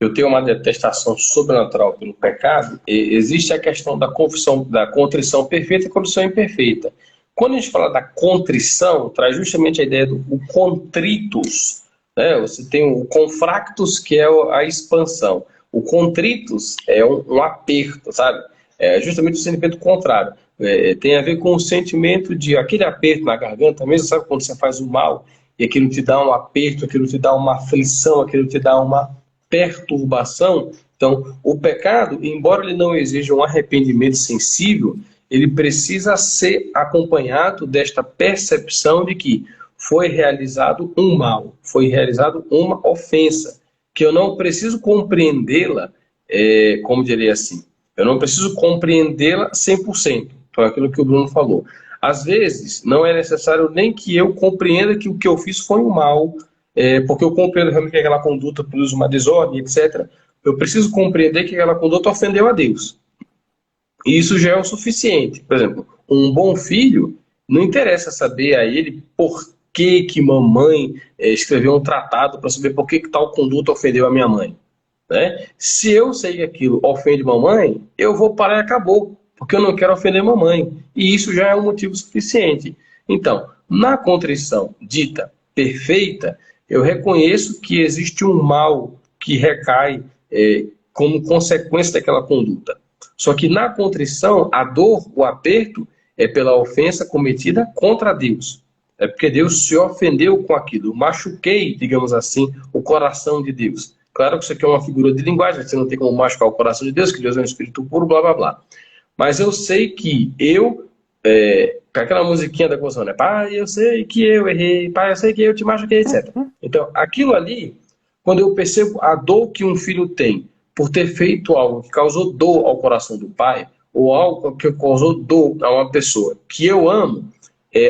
eu tenho uma detestação sobrenatural pelo pecado, existe a questão da confissão, da contrição perfeita e contrição imperfeita. Quando a gente fala da contrição, traz justamente a ideia do contritus, né? Você tem o confractus, que é a expansão. O contritus é um aperto, sabe? É justamente o sentimento contrário. Tem a ver com o sentimento de aquele aperto na garganta, mesmo sabe quando você faz o mal e aquilo te dá um aperto, aquilo te dá uma aflição, aquilo te dá uma perturbação. Então, o pecado, embora ele não exija um arrependimento sensível, ele precisa ser acompanhado desta percepção de que foi realizado um mal, foi realizado uma ofensa, que eu não preciso compreendê-la, como diria assim, eu não preciso compreendê-la 100%. Então, é aquilo que o Bruno falou. Às vezes, não é necessário nem que eu compreenda que o que eu fiz foi um mal, porque eu compreendo realmente que aquela conduta produz uma desordem, etc. Eu preciso compreender que aquela conduta ofendeu a Deus. E isso já é o suficiente. Por exemplo, um bom filho, não interessa saber a ele por que mamãe escreveu um tratado para saber por que tal conduta ofendeu a minha mãe. Né? Se eu sei que aquilo ofende mamãe, eu vou parar e acabou, porque eu não quero ofender mamãe. E isso já é um motivo suficiente. Então, na contrição dita perfeita, eu reconheço que existe um mal que recai como consequência daquela conduta. Só que na contrição, a dor, o aperto, é pela ofensa cometida contra Deus. É porque Deus se ofendeu com aquilo. Eu machuquei, digamos assim, o coração de Deus. Claro que isso aqui é uma figura de linguagem, você não tem como machucar o coração de Deus, que Deus é um espírito puro, blá, blá, blá. Mas eu sei que com aquela musiquinha da canção, né? Pai, eu sei que eu errei, pai, eu sei que eu te machuquei, etc. Então, aquilo ali, quando eu percebo a dor que um filho tem por ter feito algo que causou dor ao coração do pai, ou algo que causou dor a uma pessoa que eu amo,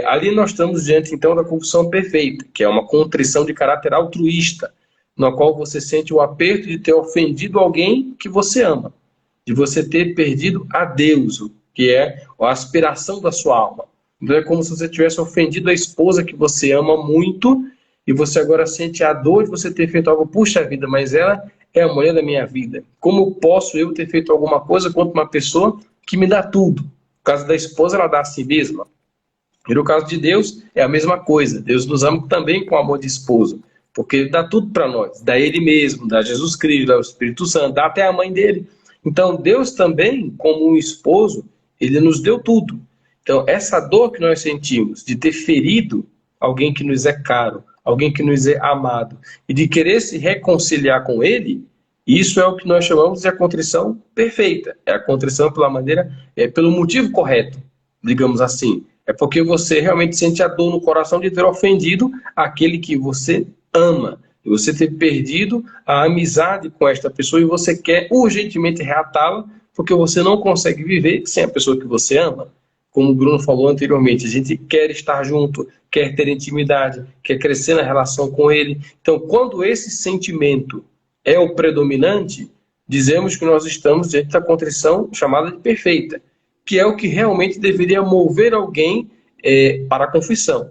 ali nós estamos diante, então, da confissão perfeita, que é uma contrição de caráter altruísta, na qual você sente o aperto de ter ofendido alguém que você ama, de você ter perdido a Deus, que é a aspiração da sua alma. Então é como se você tivesse ofendido a esposa que você ama muito e você agora sente a dor de você ter feito algo, puxa vida, mas ela é a mulher da minha vida. Como posso eu ter feito alguma coisa contra uma pessoa que me dá tudo? No caso da esposa, ela dá a si mesma. E no caso de Deus, é a mesma coisa. Deus nos ama também com amor de esposo, porque ele dá tudo para nós. Dá ele mesmo, dá Jesus Cristo, dá o Espírito Santo, dá até a mãe dele. Então, Deus também, como um esposo, ele nos deu tudo. Então, essa dor que nós sentimos de ter ferido alguém que nos é caro, alguém que nos é amado, e de querer se reconciliar com ele, isso é o que nós chamamos de a contrição perfeita. É a contrição pela maneira, pelo motivo correto, digamos assim. É porque você realmente sente a dor no coração de ter ofendido aquele que você ama. E você ter perdido a amizade com esta pessoa e você quer urgentemente reatá-la porque você não consegue viver sem a pessoa que você ama. Como o Bruno falou anteriormente, a gente quer estar junto, quer ter intimidade, quer crescer na relação com ele. Então, quando esse sentimento é o predominante, dizemos que nós estamos diante da contrição chamada de perfeita, que é o que realmente deveria mover alguém para a confissão.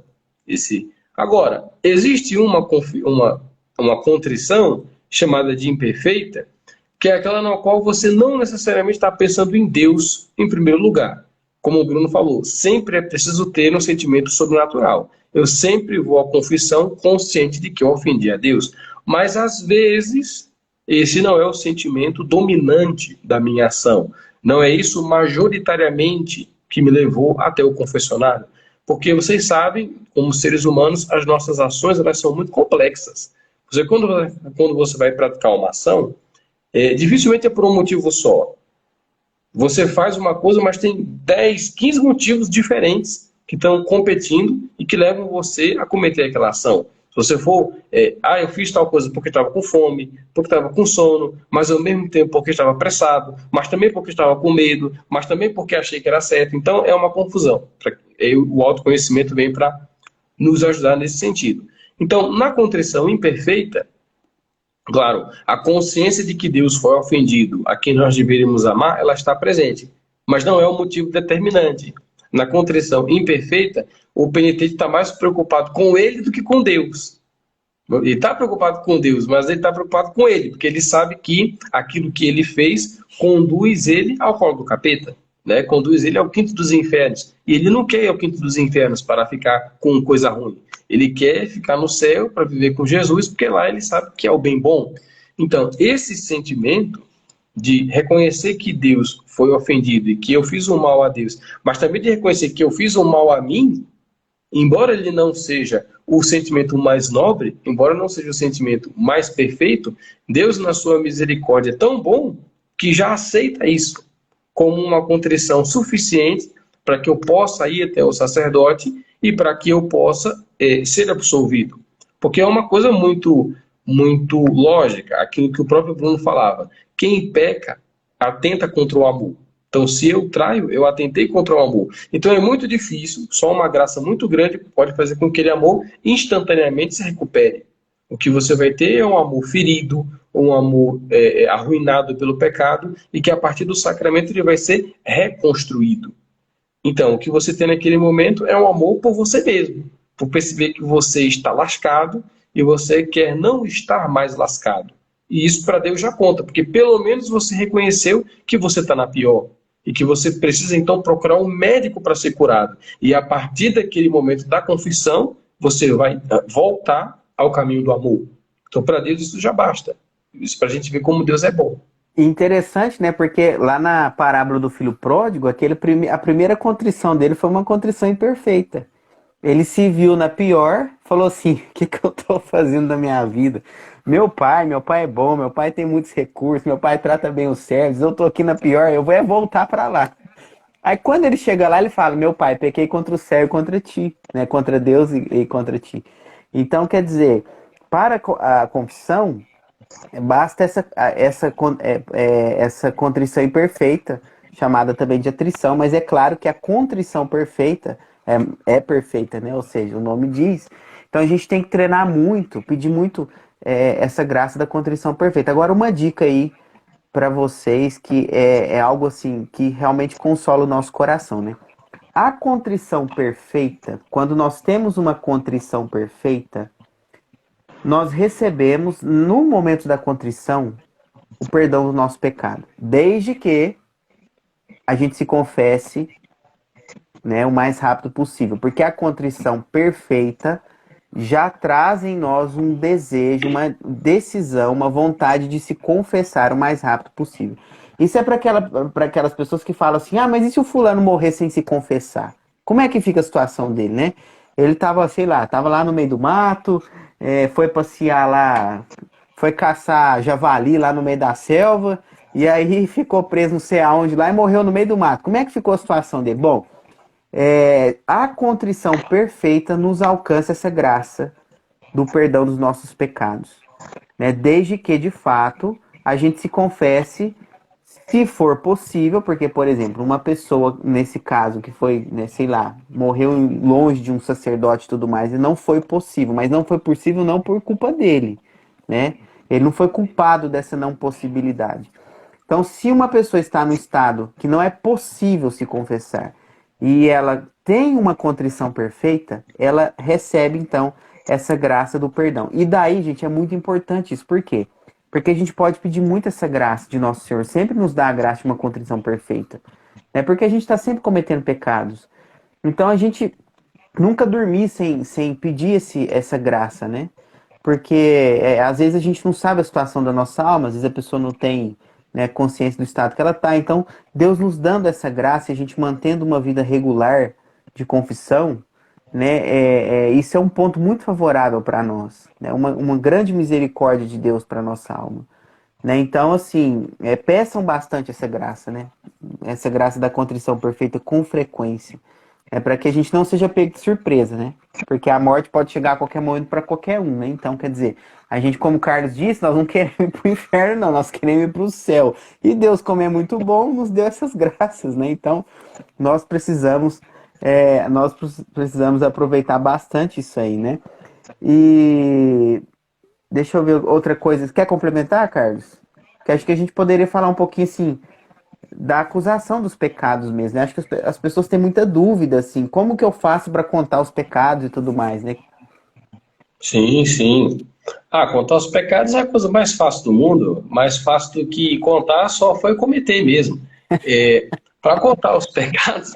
Agora, existe uma contrição chamada de imperfeita, que é aquela na qual você não necessariamente está pensando em Deus em primeiro lugar. Como o Bruno falou, sempre é preciso ter um sentimento sobrenatural. Eu sempre vou à confissão consciente de que eu ofendi a Deus. Mas, às vezes, esse não é o sentimento dominante da minha ação. Não é isso majoritariamente que me levou até o confessionário. Porque vocês sabem, como seres humanos, as nossas ações elas são muito complexas. Quando você vai praticar uma ação, dificilmente é por um motivo só. Você faz uma coisa, mas tem 10, 15 motivos diferentes que estão competindo e que levam você a cometer aquela ação. Se você for, eu fiz tal coisa porque estava com fome, porque estava com sono, mas ao mesmo tempo porque estava apressado, mas também porque estava com medo, mas também porque achei que era certo. Então é uma confusão. O autoconhecimento vem para nos ajudar nesse sentido. Então, na contrição imperfeita, claro, a consciência de que Deus foi ofendido, a quem nós deveríamos amar, ela está presente, mas não é o motivo determinante. Na contrição imperfeita, o penitente está mais preocupado com ele do que com Deus. Ele está preocupado com Deus, mas ele está preocupado com ele, porque ele sabe que aquilo que ele fez conduz ele ao colo do capeta, né? Conduz ele ao quinto dos infernos. E ele não quer ir ao quinto dos infernos para ficar com coisa ruim. Ele quer ficar no céu para viver com Jesus, porque lá ele sabe que é o bem bom. Então, esse sentimento de reconhecer que Deus foi ofendido e que eu fiz um mal a Deus, mas também de reconhecer que eu fiz um mal a mim, embora ele não seja o sentimento mais nobre, embora não seja o sentimento mais perfeito, Deus, na sua misericórdia, é tão bom que já aceita isso como uma contrição suficiente para que eu possa ir até o sacerdote e para que eu possa ser absolvido. Porque é uma coisa muito lógica, aquilo que o próprio Bruno falava. Quem peca atenta contra o amor. Então, se eu traio, eu atentei contra o amor. Então, é muito difícil, só uma graça muito grande pode fazer com que aquele amor instantaneamente se recupere. O que você vai ter é um amor ferido, um amor arruinado pelo pecado, e que a partir do sacramento ele vai ser reconstruído. Então, o que você tem naquele momento é um amor por você mesmo, por perceber que você está lascado e você quer não estar mais lascado. E isso para Deus já conta, porque pelo menos você reconheceu que você está na pior e que você precisa então procurar um médico para ser curado. E a partir daquele momento da confissão, você vai voltar ao caminho do amor. Então, para Deus isso já basta. Isso para a gente ver como Deus é bom. Interessante, né? Porque lá na parábola do filho pródigo, a primeira contrição dele foi uma contrição imperfeita. Ele se viu na pior, falou assim: o que eu tô fazendo da minha vida? Meu pai é bom, meu pai tem muitos recursos, meu pai trata bem os servos, eu tô aqui na pior, eu vou voltar para lá. Aí quando ele chega lá, ele fala: meu pai, pequei contra o céu e contra ti, né? Contra Deus e contra ti. Então, quer dizer, para a confissão, basta essa contrição imperfeita, chamada também de atrição, mas é claro que a contrição perfeita é perfeita, né? Ou seja, o nome diz. Então a gente tem que treinar muito, pedir muito essa graça da contrição perfeita. Agora, uma dica aí para vocês que é algo assim que realmente consola o nosso coração, né? A contrição perfeita, quando nós temos uma contrição perfeita, nós recebemos, no momento da contrição, o perdão do nosso pecado. Desde que a gente se confesse, né, o mais rápido possível. Porque a contrição perfeita já traz em nós um desejo, uma decisão, uma vontade de se confessar o mais rápido possível. Isso é para aquelas pessoas que falam assim: ah, mas e se o fulano morrer sem se confessar? Como é que fica a situação dele, né? Ele tava, sei lá, tava lá no meio do mato, foi passear lá, foi caçar javali lá no meio da selva, e aí ficou preso não sei aonde lá e morreu no meio do mato. Como é que ficou a situação dele? Bom, a contrição perfeita nos alcança essa graça do perdão dos nossos pecados, né? Desde que, de fato, a gente se confesse, se for possível, porque, por exemplo, uma pessoa, nesse caso, que foi, né, sei lá, morreu longe de um sacerdote e tudo mais, e não foi possível, mas não foi possível não por culpa dele, né? Ele não foi culpado dessa não possibilidade. Então, se uma pessoa está no estado que não é possível se confessar, e ela tem uma contrição perfeita, ela recebe, então, essa graça do perdão. E daí, gente, é muito importante isso. Por quê? Porque a gente pode pedir muito essa graça de Nosso Senhor, sempre nos dá a graça de uma contrição perfeita. Né? Porque a gente está sempre cometendo pecados. Então, a gente nunca dormir sem pedir essa graça, né? Porque às vezes a gente não sabe a situação da nossa alma, às vezes a pessoa não tem, né, consciência do estado que ela está. Então, Deus nos dando essa graça e a gente mantendo uma vida regular de confissão, né, isso é um ponto muito favorável para nós, né, uma grande misericórdia de Deus para nossa alma. Né? Então, assim, peçam bastante essa graça, né? Essa graça da contrição perfeita com frequência. É para que a gente não seja pego de surpresa, né? Porque a morte pode chegar a qualquer momento para qualquer um, né? Então, quer dizer, a gente, como o Carlos disse, nós não queremos ir para o inferno, não, nós queremos ir para o céu. E Deus, como é muito bom, nos deu essas graças, né? Então, nós precisamos, nós precisamos aproveitar bastante isso aí, né? E deixa eu ver outra coisa. Quer complementar, Carlos? Que acho que a gente poderia falar um pouquinho assim da acusação dos pecados mesmo, né? Acho que as pessoas têm muita dúvida, assim, como que eu faço para contar os pecados e tudo mais, né? Sim, sim. Ah, contar os pecados é a coisa mais fácil do mundo, mais fácil do que contar só foi cometer mesmo. Para contar os pecados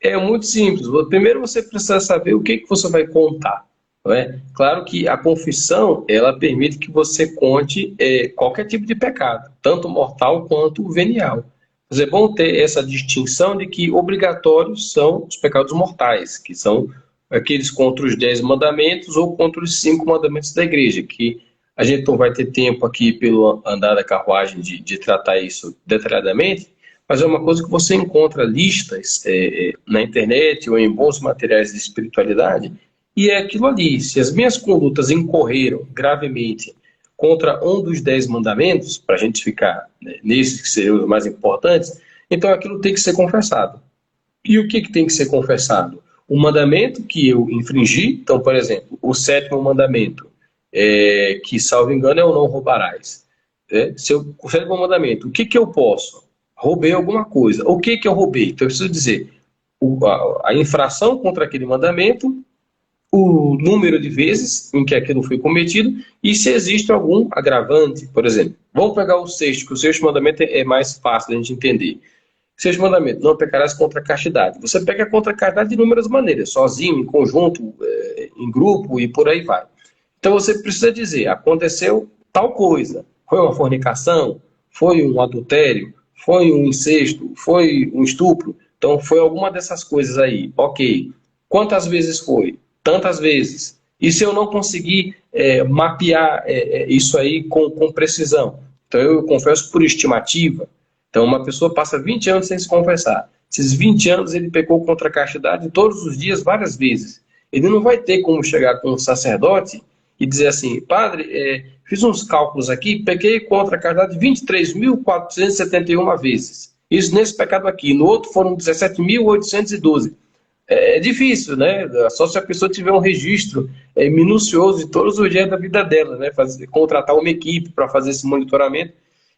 é muito simples. Primeiro você precisa saber o que que você vai contar, não é? Claro que a confissão, ela permite que você conte qualquer tipo de pecado, tanto mortal quanto venial. Mas é bom ter essa distinção de que obrigatórios são os pecados mortais, que são aqueles contra os 10 mandamentos ou contra os 5 mandamentos da igreja, que a gente não vai ter tempo aqui pelo andar da carruagem de tratar isso detalhadamente, mas é uma coisa que você encontra listas na internet ou em bons materiais de espiritualidade, e é aquilo ali. Se as minhas condutas incorreram gravemente contra um dos 10 mandamentos, para a gente ficar nesses que seriam os mais importantes, então aquilo tem que ser confessado. E o que tem que ser confessado? O mandamento que eu infringi, então, por exemplo, o 7º mandamento, que, salvo engano, é o não roubarás. Se eu, o 7º mandamento, o que eu posso? Roubei alguma coisa. O que eu roubei? Então, eu preciso dizer a infração contra aquele mandamento, o número de vezes em que aquilo foi cometido e se existe algum agravante. Por exemplo, vamos pegar o 6º, que o 6º mandamento é mais fácil de a gente entender. 6º mandamento, não pecarás contra a castidade. Você pega contra a castidade de inúmeras maneiras, sozinho, em conjunto, em grupo e por aí vai. Então você precisa dizer, aconteceu tal coisa, foi uma fornicação, foi um adultério, foi um incesto, foi um estupro, então foi alguma dessas coisas aí, ok. Quantas vezes foi? Tantas vezes. E se eu não conseguir mapear isso aí com precisão? Então eu confesso por estimativa. Então uma pessoa passa 20 anos sem se confessar. Esses 20 anos ele pecou contra a castidade todos os dias, várias vezes. Ele não vai ter como chegar com um sacerdote e dizer assim, padre, fiz uns cálculos aqui, pequei contra a castidade 23.471 vezes. Isso nesse pecado aqui. No outro foram 17.812. É difícil, né? Só se a pessoa tiver um registro minucioso de todos os dias da vida dela, né? Contratar uma equipe para fazer esse monitoramento.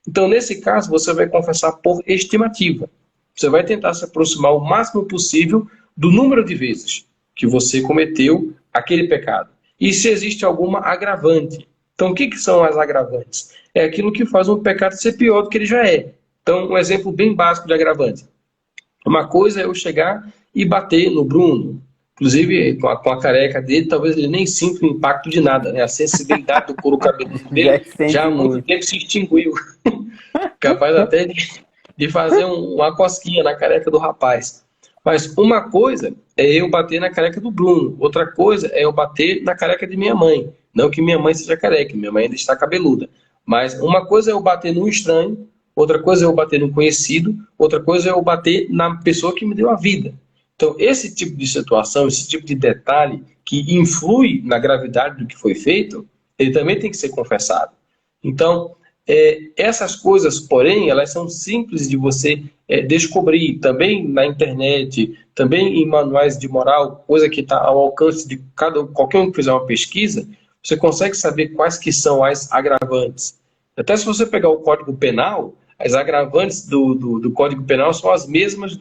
Então, nesse caso, você vai confessar por estimativa. Você vai tentar se aproximar o máximo possível do número de vezes que você cometeu aquele pecado. E se existe alguma agravante. Então, o que são as agravantes? É aquilo que faz um pecado ser pior do que ele já é. Então, um exemplo bem básico de agravante. Uma coisa é eu chegar e bater no Bruno. Inclusive, com a careca dele, talvez ele nem sinta o impacto de nada, né? A sensibilidade do couro cabeludo dele já há muito tempo se extinguiu. Capaz até de fazer uma cosquinha na careca do rapaz. Mas uma coisa é eu bater na careca do Bruno, outra coisa é eu bater na careca de minha mãe. Não que minha mãe seja careca, minha mãe ainda está cabeluda. Mas uma coisa é eu bater num estranho, outra coisa é eu bater num conhecido, outra coisa é eu bater na pessoa que me deu a vida. Então, esse tipo de situação, esse tipo de detalhe que influi na gravidade do que foi feito, ele também tem que ser confessado. Então, essas coisas, porém, elas são simples de você descobrir também na internet, também em manuais de moral, coisa que está ao alcance de qualquer um que fizer uma pesquisa, você consegue saber quais que são as agravantes. Até se você pegar o Código Penal, as agravantes do Código Penal são as mesmas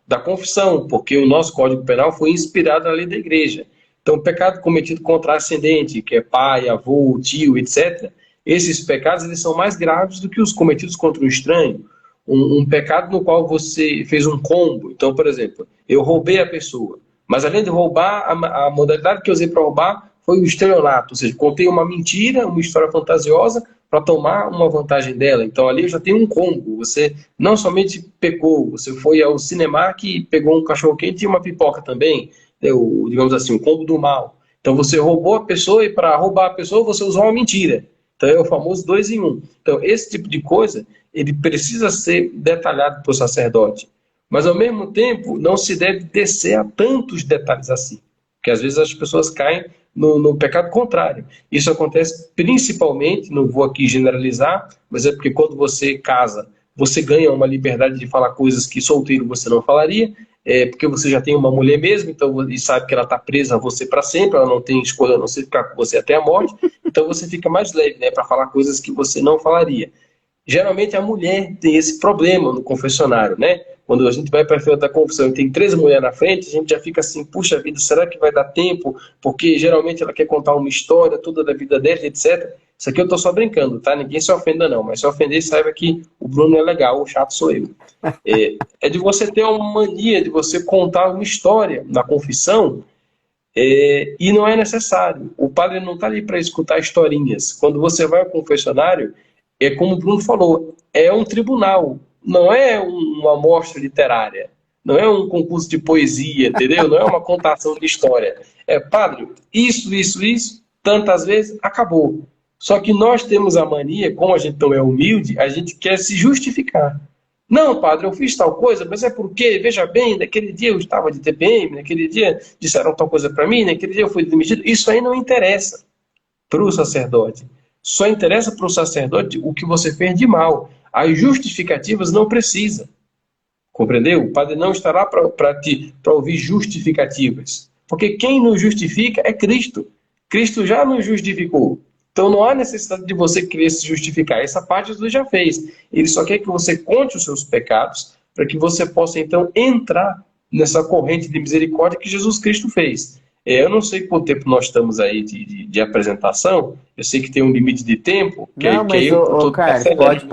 da confissão, porque o nosso Código Penal foi inspirado na lei da igreja. Então, o pecado cometido contra ascendente, que é pai, avô, tio, etc., esses pecados eles são mais graves do que os cometidos contra um estranho. Um pecado no qual você fez um combo. Então, por exemplo, eu roubei a pessoa, mas além de roubar, a modalidade que eu usei para roubar foi o estelionato, ou seja, contei uma mentira, uma história fantasiosa para tomar uma vantagem dela. Então ali eu já tenho um combo. Você não somente pecou, você foi ao Cinemark e pegou um cachorro-quente e uma pipoca também, digamos assim, o combo do mal. Então você roubou a pessoa e para roubar a pessoa você usou uma mentira. Então é o famoso 2 em 1. Então esse tipo de coisa, ele precisa ser detalhado para o sacerdote. Mas, ao mesmo tempo, não se deve descer a tantos detalhes assim. Porque, às vezes, as pessoas caem no pecado contrário. Isso acontece principalmente, não vou aqui generalizar, mas é porque quando você casa, você ganha uma liberdade de falar coisas que solteiro você não falaria, porque você já tem uma mulher mesmo, então, e sabe que ela está presa a você para sempre, ela não tem escolha a não ser ficar com você até a morte, então você fica mais leve, né, para falar coisas que você não falaria. Geralmente a mulher tem esse problema no confessionário, né? Quando a gente vai para a fila da confissão e tem 3 mulheres na frente, a gente já fica assim, puxa vida, será que vai dar tempo? Porque geralmente ela quer contar uma história toda da vida dela, etc. Isso aqui eu estou só brincando, tá? Ninguém se ofenda não, mas se ofender, saiba que o Bruno é legal, o chato sou eu. É de você ter uma mania de você contar uma história na confissão, e não é necessário. O padre não está ali para escutar historinhas. Quando você vai ao confessionário, é como o Bruno falou, é um tribunal, não é uma amostra literária, não é um concurso de poesia, entendeu? Não é uma contação de história. Padre, isso, tantas vezes, acabou. Só que nós temos a mania, como a gente não é humilde, a gente quer se justificar. Não, padre, eu fiz tal coisa, mas é porque, veja bem, naquele dia eu estava de TPM, naquele dia disseram tal coisa para mim, naquele dia eu fui demitido. Isso aí não interessa para o sacerdote. Só interessa para o sacerdote o que você fez de mal. As justificativas não precisa. Compreendeu? O padre não estará para ouvir justificativas. Porque quem nos justifica é Cristo. Cristo já nos justificou. Então não há necessidade de você querer se justificar. Essa parte Jesus já fez. Ele só quer que você conte os seus pecados para que você possa então entrar nessa corrente de misericórdia que Jesus Cristo fez. Eu não sei quanto tempo nós estamos aí de apresentação. Eu sei que tem um limite de tempo. Não, mas, Carlos,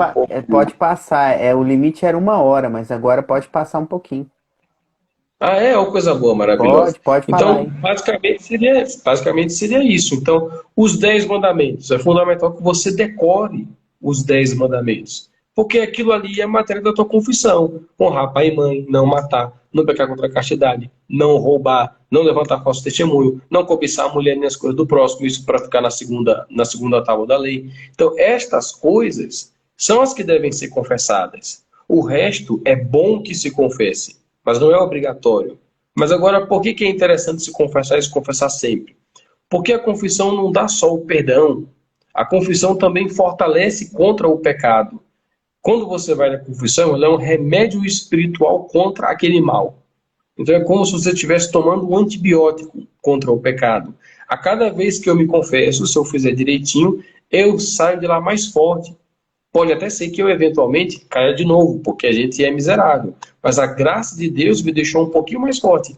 pode passar. O limite era 1 hora, mas agora pode passar um pouquinho. Ah, é? Uma coisa boa, maravilhosa. Pode falar Então, aí. basicamente seria isso. Então, os 10 mandamentos. É fundamental que você decore os 10 mandamentos. Porque aquilo ali é a matéria da tua confissão. Honrar pai e mãe, não matar, não pecar contra a castidade, não roubar, não levantar falso testemunho, não cobiçar a mulher nem as coisas do próximo, isso para ficar na segunda tábua da lei. Então, estas coisas são as que devem ser confessadas. O resto é bom que se confesse, mas não é obrigatório. Mas agora, por que é interessante se confessar e se confessar sempre? Porque a confissão não dá só o perdão. A confissão também fortalece contra o pecado. Quando você vai na confissão, ela é um remédio espiritual contra aquele mal. Então é como se você estivesse tomando um antibiótico contra o pecado. A cada vez que eu me confesso, se eu fizer direitinho, eu saio de lá mais forte. Pode até ser que eu eventualmente caia de novo, porque a gente é miserável. Mas a graça de Deus me deixou um pouquinho mais forte,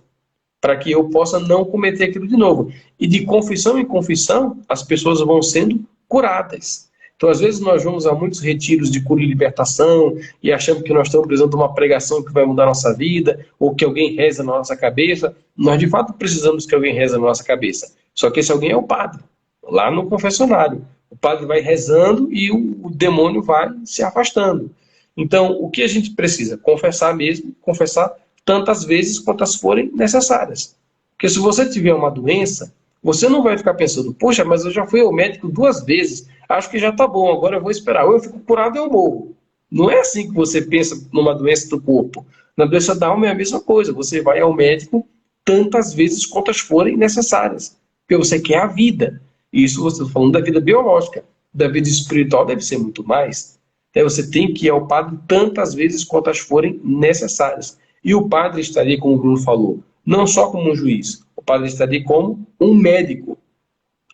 para que eu possa não cometer aquilo de novo. E de confissão em confissão, as pessoas vão sendo curadas. Então, às vezes, nós vamos a muitos retiros de cura e libertação e achamos que nós estamos precisando de uma pregação que vai mudar a nossa vida, ou que alguém reza na nossa cabeça. Nós, de fato, precisamos que alguém reza na nossa cabeça. Só que esse alguém é o padre, lá no confessionário. O padre vai rezando e o demônio vai se afastando. Então, o que a gente precisa? Confessar mesmo, confessar tantas vezes quantas forem necessárias. Porque se você tiver uma doença, você não vai ficar pensando, poxa, mas eu já fui ao médico 2 vezes, acho que já está bom, agora eu vou esperar. Ou eu fico curado ou eu morro. Não é assim que você pensa numa doença do corpo. Na doença da alma é a mesma coisa. Você vai ao médico tantas vezes quantas forem necessárias. Porque você quer a vida. E isso você está falando da vida biológica. Da vida espiritual deve ser muito mais. Então você tem que ir ao padre tantas vezes quantas forem necessárias. E o padre estaria, como o Bruno falou, não só como um juiz. O padre estaria como um médico.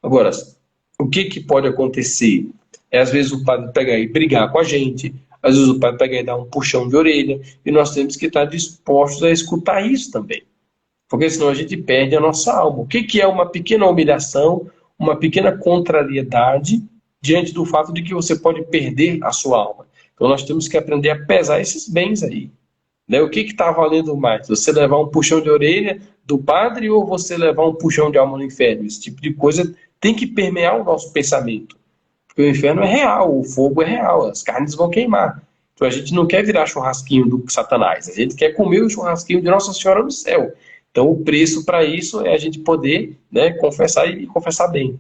Agora, o que pode acontecer? Às vezes o padre pegar e brigar com a gente, às vezes o padre pegar e dar um puxão de orelha, e nós temos que estar dispostos a escutar isso também. Porque senão a gente perde a nossa alma. O que é uma pequena humilhação, uma pequena contrariedade diante do fato de que você pode perder a sua alma? Então nós temos que aprender a pesar esses bens aí. Né? O que está valendo mais? Você levar um puxão de orelha do padre ou você levar um puxão de alma no inferno? Esse tipo de coisa tem que permear o nosso pensamento. Porque o inferno é real, o fogo é real, as carnes vão queimar. Então a gente não quer virar churrasquinho do Satanás, a gente quer comer o churrasquinho de Nossa Senhora no céu. Então o preço para isso é a gente poder, né, confessar e confessar bem.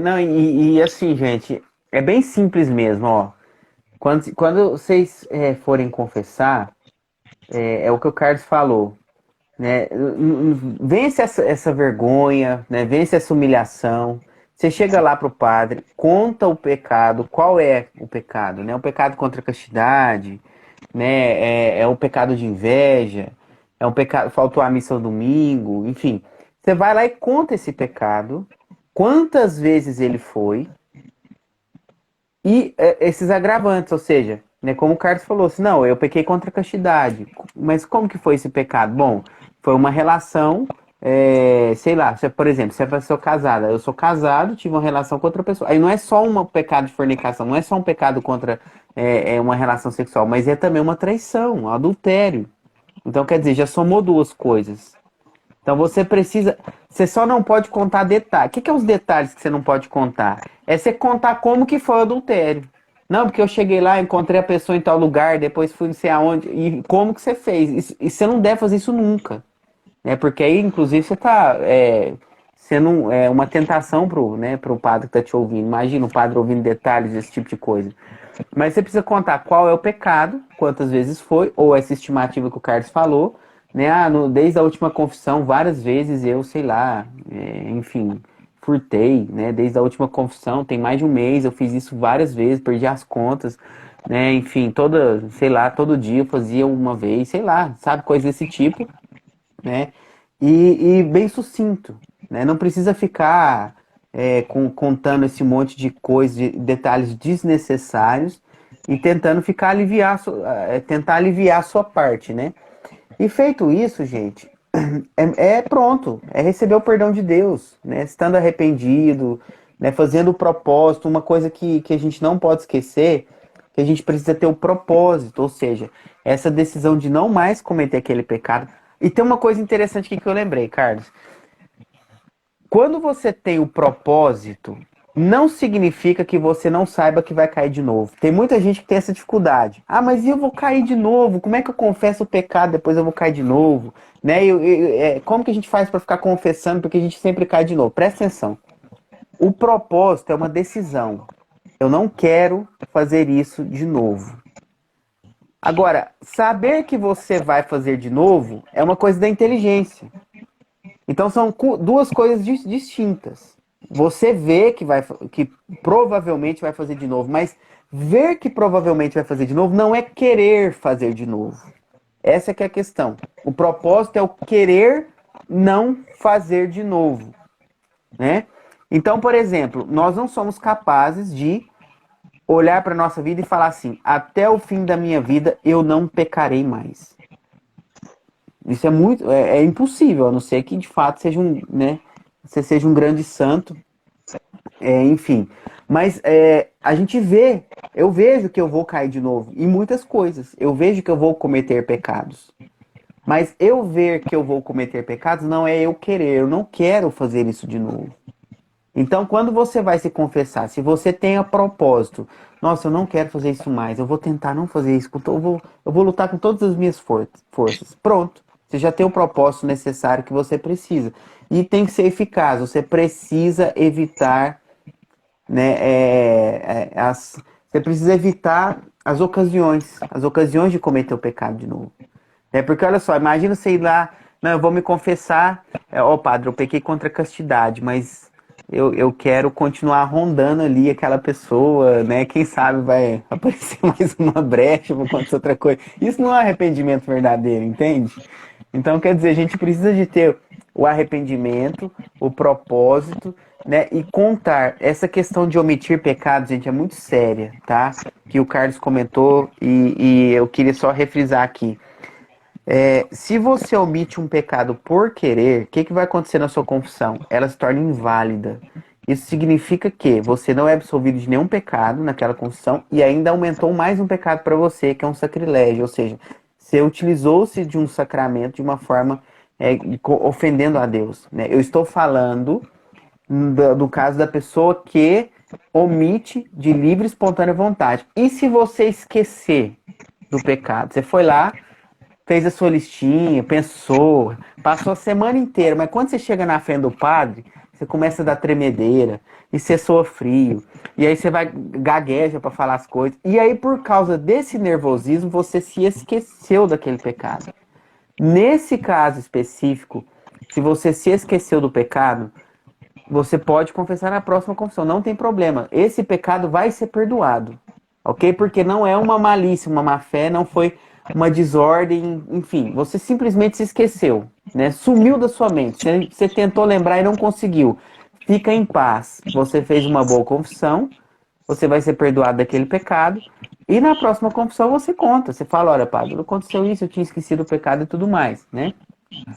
Não, e assim, gente, é bem simples mesmo, ó. Quando vocês forem confessar, é o que o Carlos falou, né? Vence essa vergonha, né? Vence essa humilhação. Você chega lá pro padre, conta o pecado, qual é o pecado, né? O pecado contra a castidade, né? É o pecado de inveja, é um pecado, faltou a missa no domingo, enfim. Você vai lá e conta esse pecado, quantas vezes ele foi, e esses agravantes, ou seja, né, como o Carlos falou, assim, não, eu pequei contra a castidade. Mas como que foi esse pecado? Bom, foi uma relação, sei lá, por exemplo, se é pessoa casada, eu sou casado, tive uma relação com outra pessoa. Aí não é só um pecado de fornicação, não é só um pecado contra uma relação sexual, mas é também uma traição, um adultério. Então, quer dizer, já somou duas coisas. Então você precisa. Você só não pode contar detalhes. O que é os detalhes que você não pode contar? É você contar como que foi o adultério. Não, porque eu cheguei lá, encontrei a pessoa em tal lugar, depois fui não sei aonde. E como que você fez? E você não deve fazer isso nunca. Né? Porque aí, inclusive, você está sendo uma tentação pro padre que está te ouvindo. Imagina o padre ouvindo detalhes desse tipo de coisa. Mas você precisa contar qual é o pecado, quantas vezes foi, ou essa estimativa que o Carlos falou, né? Desde a última confissão, várias vezes eu, sei lá, enfim, furtei, né? Desde a última confissão, tem mais de um mês, eu fiz isso várias vezes, perdi as contas, né? Enfim, sei lá, todo dia eu fazia uma vez, sei lá, sabe, coisa desse tipo, né? E bem sucinto, né? Não precisa ficar contando esse monte de coisas, de detalhes desnecessários e tentando tentar aliviar a sua parte, né? E feito isso, gente, é pronto, é receber o perdão de Deus, né? Estando arrependido, né? Fazendo o propósito, uma coisa que a gente não pode esquecer, que a gente precisa ter o propósito, ou seja, essa decisão de não mais cometer aquele pecado. E tem uma coisa interessante aqui que eu lembrei, Carlos. Quando você tem o propósito, não significa que você não saiba que vai cair de novo. Tem muita gente que tem essa dificuldade. Ah, mas eu vou cair de novo? Como é que eu confesso o pecado depois eu vou cair de novo? Né? Como que a gente faz para ficar confessando porque a gente sempre cai de novo? Presta atenção. O propósito é uma decisão. Eu não quero fazer isso de novo. Agora, saber que você vai fazer de novo é uma coisa da inteligência. Então são duas coisas distintas. Você vê que provavelmente vai fazer de novo, mas ver que provavelmente vai fazer de novo não é querer fazer de novo. Essa que é a questão. O propósito é o querer não fazer de novo, né? Então, por exemplo, nós não somos capazes de olhar para a nossa vida e falar assim: até o fim da minha vida eu não pecarei mais. Isso é impossível, a não ser que de fato seja você seja um grande santo, enfim. Mas a gente eu vejo que eu vou cair de novo em muitas coisas. Eu vejo que eu vou cometer pecados. Mas eu ver que eu vou cometer pecados não é eu querer, eu não quero fazer isso de novo. Então, quando você vai se confessar, se você tem a propósito, nossa, eu não quero fazer isso mais, eu vou tentar não fazer isso, eu vou lutar com todas as minhas forças. Pronto. Você já tem o propósito necessário que você precisa. E tem que ser eficaz. Você precisa evitar, né, você precisa evitar as ocasiões de cometer o pecado de novo. Porque olha só, imagina você ir lá, não, eu vou me confessar, padre, eu pequei contra a castidade, mas eu quero continuar rondando ali aquela pessoa, né? Quem sabe vai aparecer mais uma brecha, vai acontecer outra coisa. Isso não é arrependimento verdadeiro, entende? Então, quer dizer, a gente precisa de ter o arrependimento, o propósito, né? E contar. Essa questão de omitir pecados, gente, é muito séria, tá? Que o Carlos comentou e eu queria só refrisar aqui. Se você omite um pecado por querer, o que vai acontecer na sua confissão? Ela se torna inválida. Isso significa que você não é absolvido de nenhum pecado naquela confissão e ainda aumentou mais um pecado para você, que é um sacrilégio. Ou seja, você utilizou-se de um sacramento de uma forma ofendendo a Deus. Né? Eu estou falando do caso da pessoa que omite de livre e espontânea vontade. E se você esquecer do pecado? Você foi lá, fez a sua listinha, pensou, passou a semana inteira, mas quando você chega na frente do padre, você começa a dar tremedeira, e você soa frio, e aí você vai gagueja para falar as coisas, e aí por causa desse nervosismo você se esqueceu daquele pecado. Nesse caso específico, se você se esqueceu do pecado, você pode confessar na próxima confissão, não tem problema. Esse pecado vai ser perdoado, ok? Porque não é uma malícia, uma má fé, não foi uma desordem, enfim, você simplesmente se esqueceu, né? Sumiu da sua mente, você tentou lembrar e não conseguiu. Fica em paz, você fez uma boa confissão, você vai ser perdoado daquele pecado, e na próxima confissão você conta, você fala, olha, padre, não aconteceu isso, eu tinha esquecido o pecado e tudo mais, né?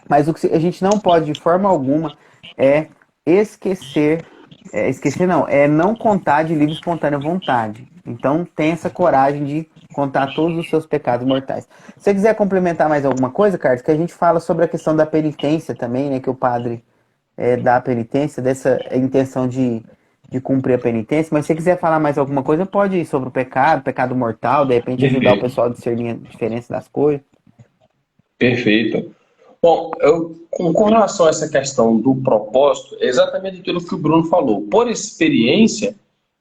Mas o que a gente não pode, de forma alguma, é esquecer, esquecer não, é não contar de livre e espontânea vontade. Então, tenha essa coragem de contar todos os seus pecados mortais. Se você quiser complementar mais alguma coisa, Carlos, que a gente fala sobre a questão da penitência também, né, que o padre dá a penitência, dessa intenção de cumprir a penitência, mas se você quiser falar mais alguma coisa, pode ir sobre o pecado mortal, de repente ajudar o Perfeito. pessoal a discernir a diferença das coisas. Perfeito. Bom, com relação a essa questão do propósito, é exatamente aquilo que o Bruno falou. Por experiência,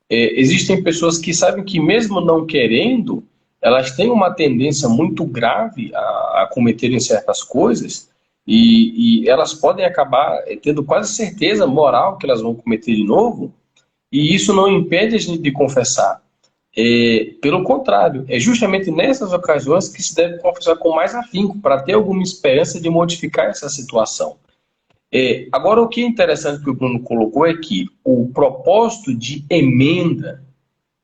existem pessoas que sabem que mesmo não querendo, elas têm uma tendência muito grave a cometerem certas coisas e elas podem acabar tendo quase certeza moral que elas vão cometer de novo e isso não impede a gente de confessar. Pelo contrário, é justamente nessas ocasiões que se deve confessar com mais afinco, para ter alguma esperança de modificar essa situação. Agora, o que é interessante que o Bruno colocou é que o propósito de emenda,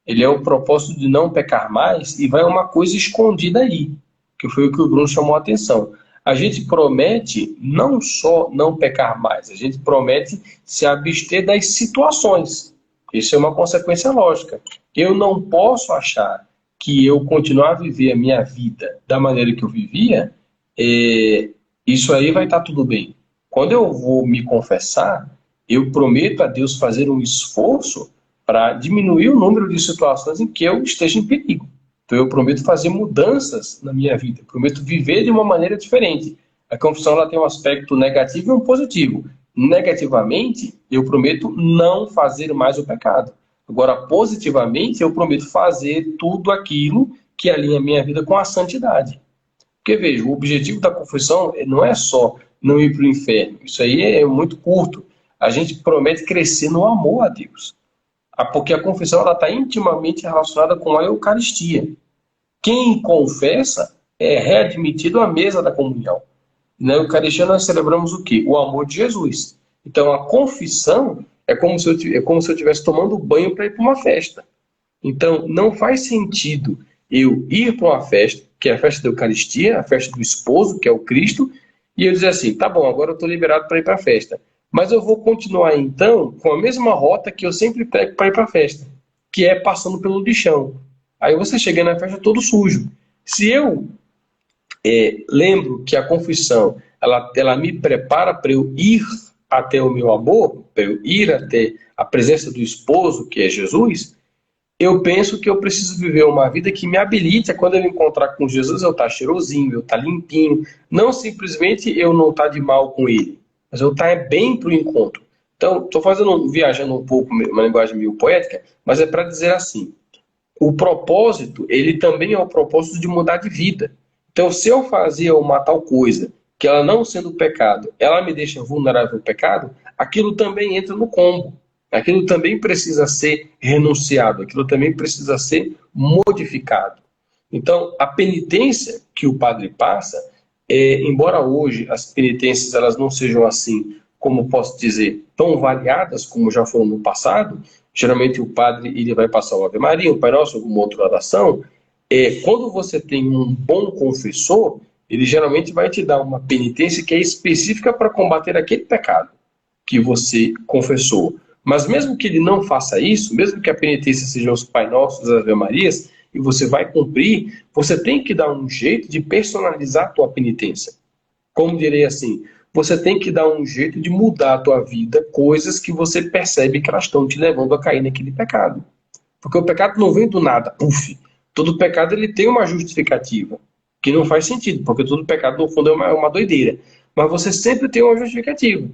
ele é o propósito de não pecar mais, e vai uma coisa escondida aí, que foi o que o Bruno chamou a atenção. A gente promete não só não pecar mais, a gente promete se abster das situações. Isso é uma consequência lógica. Eu não posso achar que eu continuar a viver a minha vida da maneira que eu vivia, isso aí vai estar tudo bem. Quando eu vou me confessar, eu prometo a Deus fazer um esforço para diminuir o número de situações em que eu esteja em perigo. Então eu prometo fazer mudanças na minha vida, eu prometo viver de uma maneira diferente. A confissão ela tem um aspecto negativo e um positivo. Negativamente, eu prometo não fazer mais o pecado. Agora, positivamente, eu prometo fazer tudo aquilo que alinha a minha vida com a santidade. Porque, veja, o objetivo da confissão não é só não ir para o inferno. Isso aí é muito curto. A gente promete crescer no amor a Deus. Porque a confissão está intimamente relacionada com a Eucaristia. Quem confessa é readmitido à mesa da comunhão. Na Eucaristia nós celebramos o quê? O amor de Jesus. Então a confissão é como se eu estivesse tomando banho para ir para uma festa. Então não faz sentido eu ir para uma festa, que é a festa da Eucaristia, a festa do esposo, que é o Cristo, e eu dizer assim, tá bom, agora eu estou liberado para ir para a festa. Mas eu vou continuar então com a mesma rota que eu sempre pego para ir para a festa, que é passando pelo lixão. Aí você chega na festa todo sujo. Se eu lembro que a confissão ela me prepara para eu ir até o meu amor, para eu ir até a presença do esposo, que é Jesus, eu penso que eu preciso viver uma vida que me habilite a quando eu encontrar com Jesus eu estar cheirosinho, eu estar limpinho, não simplesmente eu não estar de mal com ele, mas eu estar bem para o encontro. Então, estou viajando um pouco, uma linguagem meio poética, mas é para dizer assim, o propósito, ele também é o propósito de mudar de vida. Então, se eu fazer uma tal coisa, que ela não sendo pecado, ela me deixa vulnerável ao pecado, aquilo também entra no combo. Aquilo também precisa ser renunciado, aquilo também precisa ser modificado. Então, a penitência que o padre passa, embora hoje as penitências elas não sejam assim, como posso dizer, tão variadas como já foram no passado, geralmente o padre ele vai passar o Ave Maria, o Pai Nosso, alguma outra oração, quando você tem um bom confessor, ele geralmente vai te dar uma penitência que é específica para combater aquele pecado que você confessou. Mas mesmo que ele não faça isso, mesmo que a penitência seja os Pai Nossos, as Ave Marias, e você vai cumprir, você tem que dar um jeito de personalizar a tua penitência. Como direi assim, você tem que dar um jeito de mudar a tua vida, coisas que você percebe que elas estão te levando a cair naquele pecado. Porque o pecado não vem do nada, puf. Todo pecado ele tem uma justificativa, que não faz sentido, porque todo pecado no fundo é uma doideira. Mas você sempre tem uma justificativa.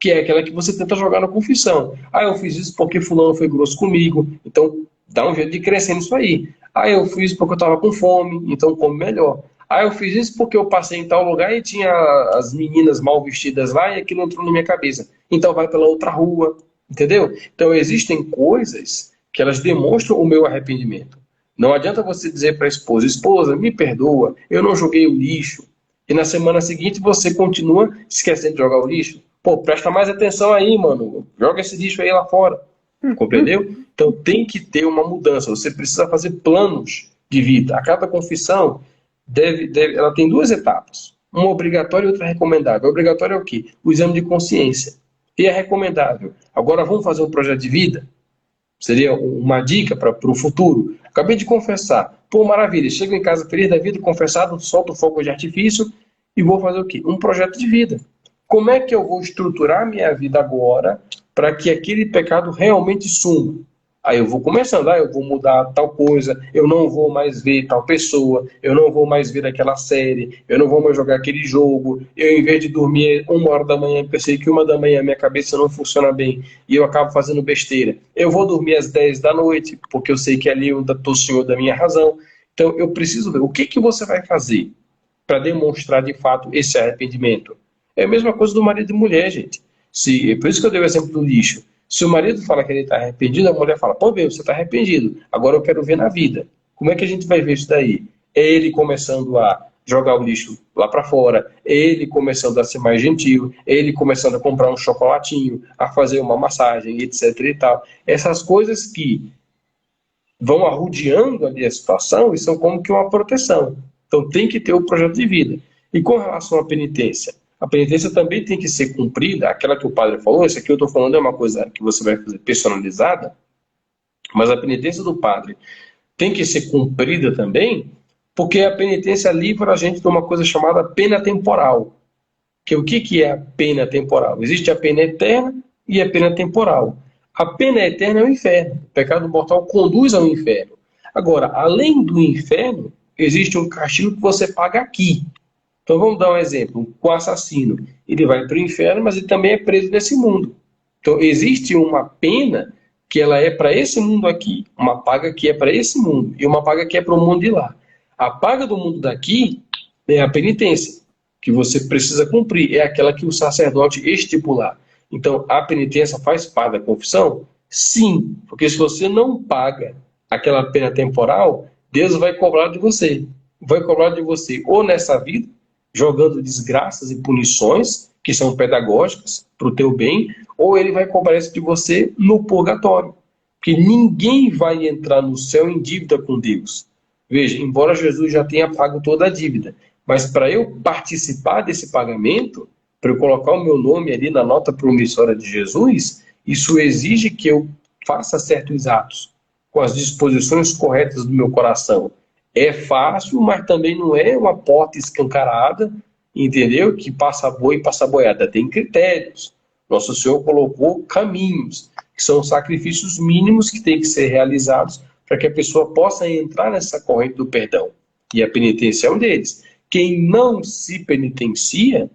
que é aquela que você tenta jogar na confissão. Ah, eu fiz isso porque fulano foi grosso comigo, então dá um jeito de crescer nisso aí. Ah, eu fiz isso porque eu estava com fome, então come melhor. Ah, eu fiz isso porque eu passei em tal lugar e tinha as meninas mal vestidas lá e aquilo entrou na minha cabeça. Então vai pela outra rua, entendeu? Então existem coisas que elas demonstram o meu arrependimento. Não adianta você dizer para a esposa, esposa, me perdoa, eu não joguei o lixo. E na semana seguinte você continua esquecendo de jogar o lixo. Pô, presta mais atenção aí, mano. Joga esse lixo aí lá fora. Compreendeu? Então tem que ter uma mudança. Você precisa fazer planos de vida. A cada confissão ela tem duas etapas. Uma obrigatória e outra recomendável. A obrigatória é o quê? O exame de consciência. E a recomendável? Agora vamos fazer um projeto de vida? Seria uma dica para o futuro. Acabei de confessar. Pô, maravilha. Chego em casa feliz da vida, confessado, solto o fogo de artifício e vou fazer o quê? Um projeto de vida. Como é que eu vou estruturar minha vida agora para que aquele pecado realmente suma? Aí eu vou começando, eu vou mudar tal coisa, eu não vou mais ver tal pessoa, eu não vou mais ver aquela série, eu não vou mais jogar aquele jogo, eu em vez de dormir 1 hora da manhã, pensei que 1 da manhã minha cabeça não funciona bem e eu acabo fazendo besteira. Eu vou dormir às 10 da noite, porque eu sei que ali eu estou senhor da minha razão. Então eu preciso ver o que você vai fazer para demonstrar de fato esse arrependimento. É a mesma coisa do marido e mulher, gente. Por isso que eu dei o exemplo do lixo. Se o marido fala que ele está arrependido, a mulher fala, pô, meu, você está arrependido, agora eu quero ver na vida. Como é que a gente vai ver isso daí? É ele começando a jogar o lixo lá para fora, é ele começando a ser mais gentil, é ele começando a comprar um chocolatinho, a fazer uma massagem, etc e tal. Essas coisas que vão arrodeando ali a situação e são como que uma proteção. Então tem que ter o projeto de vida. E com relação à penitência? A penitência também tem que ser cumprida, aquela que o padre falou, isso aqui eu estou falando é uma coisa que você vai fazer personalizada, mas a penitência do padre tem que ser cumprida também, porque a penitência livra a gente de uma coisa chamada pena temporal. Que o que é a pena temporal? Existe a pena eterna e a pena temporal. A pena eterna é o inferno. O pecado mortal conduz ao inferno. Agora, além do inferno, existe um castigo que você paga aqui. Então vamos dar um exemplo. O assassino, ele vai para o inferno, mas ele também é preso nesse mundo. Então existe uma pena que ela é para esse mundo aqui, uma paga que é para esse mundo e uma paga que é para o mundo de lá. A paga do mundo daqui é a penitência, que você precisa cumprir, é aquela que o sacerdote estipular. Então a penitência faz parte da confissão? Sim, porque se você não paga aquela pena temporal, Deus vai cobrar de você. Vai cobrar de você ou nessa vida, jogando desgraças e punições, que são pedagógicas, para o teu bem, ou ele vai cobrar isso de você no purgatório. Porque ninguém vai entrar no céu em dívida com Deus. Veja, embora Jesus já tenha pago toda a dívida, mas para eu participar desse pagamento, para eu colocar o meu nome ali na nota promissória de Jesus, isso exige que eu faça certos atos, com as disposições corretas do meu coração. É fácil, mas também não é uma porta escancarada, entendeu? Que passa boi e passa boiada. Tem critérios. Nosso Senhor colocou caminhos, que são sacrifícios mínimos que têm que ser realizados para que a pessoa possa entrar nessa corrente do perdão. E a penitência é um deles. Quem não se penitencia,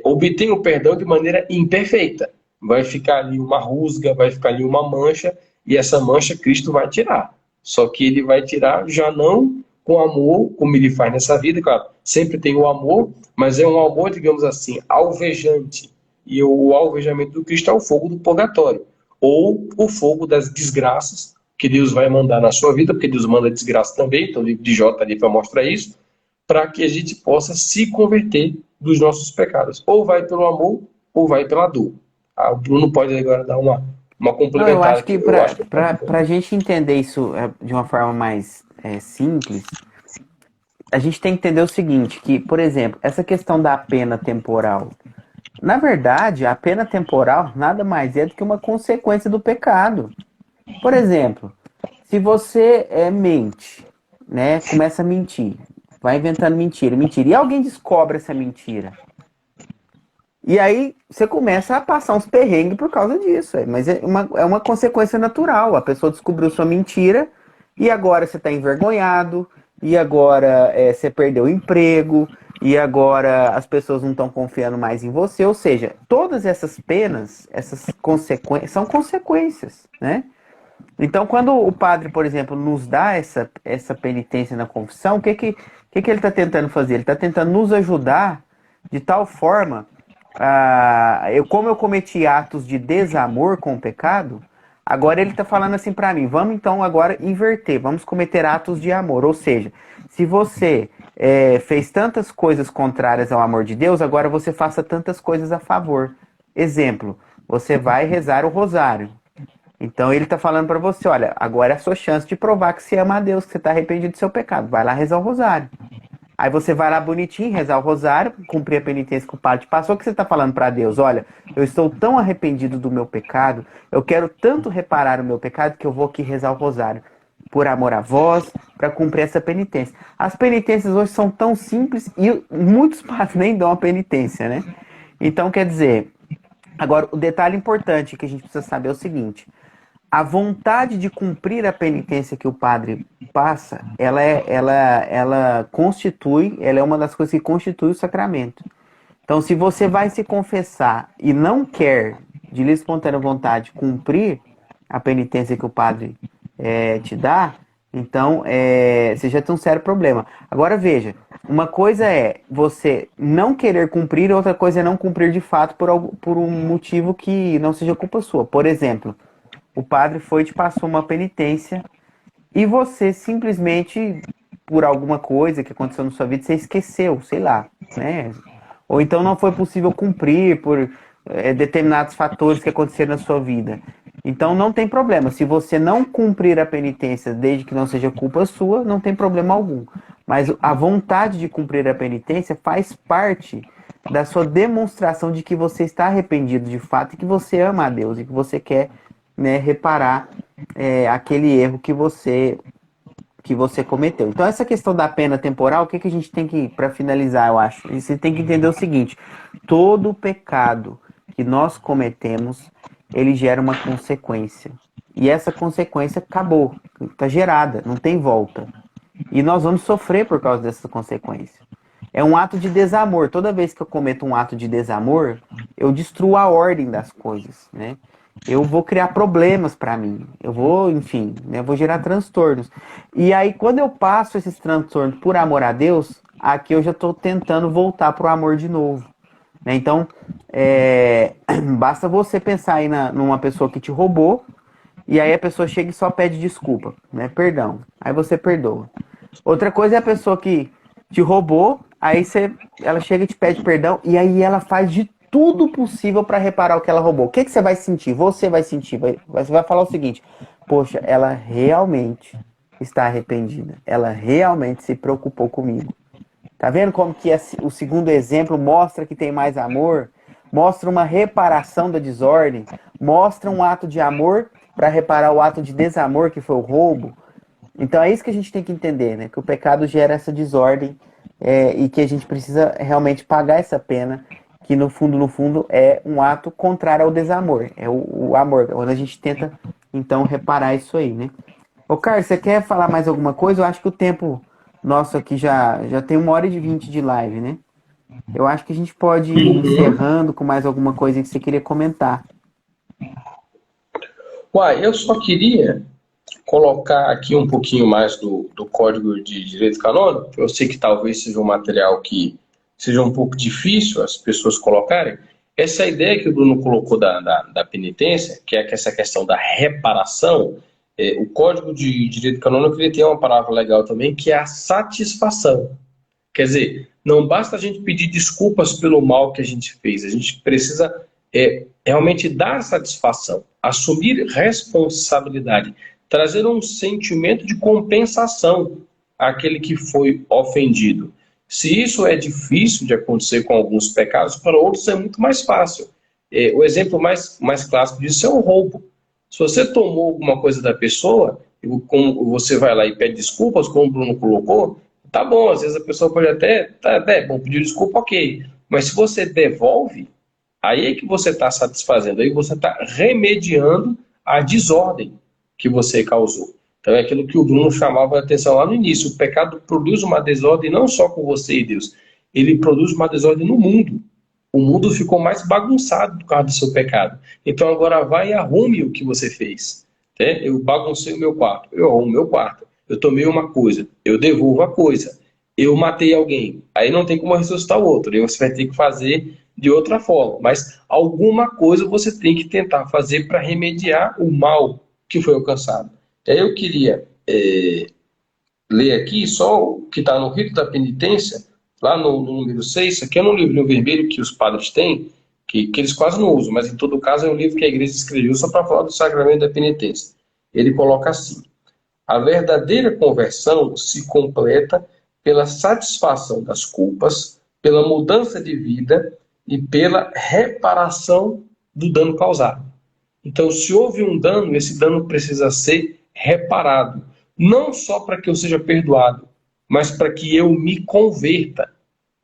obtém o perdão de maneira imperfeita. Vai ficar ali uma rusga, vai ficar ali uma mancha, e essa mancha Cristo vai tirar. Só que ele vai tirar já não com amor, como ele faz nessa vida, claro, sempre tem o amor, mas é um amor, digamos assim, alvejante. E o alvejamento do Cristo é o fogo do purgatório, ou o fogo das desgraças que Deus vai mandar na sua vida, porque Deus manda desgraça também, então o livro de Jó está ali para mostrar isso, para que a gente possa se converter dos nossos pecados. Ou vai pelo amor, ou vai pela dor. O Bruno pode agora dar uma complementar. Não, eu acho que para a gente entender isso de uma forma mais simples, a gente tem que entender o seguinte, que, por exemplo, essa questão da pena temporal, na verdade, a pena temporal nada mais é do que uma consequência do pecado. Por exemplo, se você mente, né, começa a mentir, vai inventando mentira, e alguém descobre essa mentira, e aí você começa a passar uns perrengues por causa disso. Mas é uma consequência natural. A pessoa descobriu sua mentira e agora você está envergonhado, e agora você perdeu o emprego, e agora as pessoas não estão confiando mais em você. Ou seja, todas essas penas, essas consequências, são consequências, né? Então, quando o padre, por exemplo, nos dá essa penitência na confissão, o que ele está tentando fazer? Ele está tentando nos ajudar de tal forma, como eu cometi atos de desamor com o pecado, agora ele está falando assim para mim, vamos então agora inverter, vamos cometer atos de amor. Ou seja, se você fez tantas coisas contrárias ao amor de Deus, agora você faça tantas coisas a favor. Exemplo, você vai rezar o rosário. Então ele está falando para você, olha, agora é a sua chance de provar que você ama a Deus, que você está arrependido do seu pecado. Vai lá rezar o rosário. Aí você vai lá bonitinho, rezar o rosário, cumprir a penitência que o padre te passou, que você está falando para Deus, olha, eu estou tão arrependido do meu pecado, eu quero tanto reparar o meu pecado que eu vou aqui rezar o rosário. Por amor a vós, para cumprir essa penitência. As penitências hoje são tão simples e muitos padres nem dão a penitência, né? Então, quer dizer, agora o detalhe importante que a gente precisa saber é o seguinte: a vontade de cumprir a penitência que o padre passa, ela é uma das coisas que constitui o sacramento. Então, se você vai se confessar e não quer, de livre e espontânea vontade, cumprir a penitência que o padre te dá, então você já tem um sério problema. Agora veja, uma coisa é você não querer cumprir, outra coisa é não cumprir de fato por um motivo que não seja culpa sua. Por exemplo, o padre foi e te passou uma penitência e você simplesmente, por alguma coisa que aconteceu na sua vida, você esqueceu, sei lá, né? Ou então não foi possível cumprir por determinados fatores que aconteceram na sua vida. Então não tem problema. Se você não cumprir a penitência, desde que não seja culpa sua, não tem problema algum. Mas a vontade de cumprir a penitência faz parte da sua demonstração de que você está arrependido de fato e que você ama a Deus e que você quer, né, reparar aquele erro que você cometeu. Então essa questão da pena temporal, o que a gente tem que, para finalizar, eu acho, você tem que entender o seguinte: todo pecado que nós cometemos, ele gera uma consequência. E essa consequência acabou, está gerada, não tem volta. E nós vamos sofrer por causa dessa consequência. É um ato de desamor. Toda vez que eu cometo um ato de desamor, eu destruo a ordem das coisas, né? Eu vou criar problemas para mim. Eu vou, enfim, né, eu vou gerar transtornos. E aí, quando eu passo esses transtornos por amor a Deus, aqui eu já estou tentando voltar para o amor de novo. Né? Então, basta você pensar aí numa pessoa que te roubou, e aí a pessoa chega e só pede desculpa, né? Perdão. Aí você perdoa. Outra coisa é a pessoa que te roubou, aí ela chega e te pede perdão, e aí ela faz de tudo possível para reparar o que ela roubou. O que você vai sentir? Você vai sentir. Você vai falar o seguinte: poxa, ela realmente está arrependida. Ela realmente se preocupou comigo. Tá vendo como que o segundo exemplo mostra que tem mais amor? Mostra uma reparação da desordem. Mostra um ato de amor para reparar o ato de desamor que foi o roubo. Então é isso que a gente tem que entender, né? Que o pecado gera essa desordem e que a gente precisa realmente pagar essa pena, que no fundo é um ato contrário ao desamor. É o amor, quando a gente tenta, então, reparar isso aí, né? Ô, Carlos, você quer falar mais alguma coisa? Eu acho que o tempo nosso aqui já tem 1h20 de live, né? Eu acho que a gente pode ir encerrando com mais alguma coisa que você queria comentar. Uai, eu só queria colocar aqui um pouquinho mais do Código de Direito Canônico. Eu sei que talvez seja um material que seja um pouco difícil as pessoas colocarem. Essa ideia que o Bruno colocou da penitência, que é essa questão da reparação, o Código de Direito Canônico ele tem uma palavra legal também, que é a satisfação. Quer dizer, não basta a gente pedir desculpas pelo mal que a gente fez, a gente precisa realmente dar satisfação, assumir responsabilidade, trazer um sentimento de compensação àquele que foi ofendido. Se isso é difícil de acontecer com alguns pecados, para outros é muito mais fácil. O exemplo mais clássico disso é o roubo. Se você tomou alguma coisa da pessoa, como você vai lá e pede desculpas, como o Bruno colocou, tá bom, às vezes a pessoa pode até bom, pedir desculpa, ok. Mas se você devolve, aí é que você está satisfazendo, aí você está remediando a desordem que você causou. Então é aquilo que o Bruno chamava a atenção lá no início: o pecado produz uma desordem não só com você e Deus, ele produz uma desordem no mundo. O mundo ficou mais bagunçado por causa do seu pecado. Então agora vai e arrume o que você fez. Né? Eu baguncei o meu quarto, eu arrumo o meu quarto. Eu tomei uma coisa, eu devolvo a coisa. Eu matei alguém, aí não tem como ressuscitar o outro. Aí você vai ter que fazer de outra forma. Mas alguma coisa você tem que tentar fazer para remediar o mal que foi alcançado. Aí eu queria ler aqui só o que está no rito da penitência, lá no número 6. Isso aqui é um livrinho vermelho que os padres têm, que eles quase não usam, mas em todo caso é um livro que a igreja escreveu só para falar do sacramento da penitência. Ele coloca assim: a verdadeira conversão se completa pela satisfação das culpas, pela mudança de vida e pela reparação do dano causado. Então, se houve um dano, esse dano precisa ser reparado. Não só para que eu seja perdoado, mas para que eu me converta.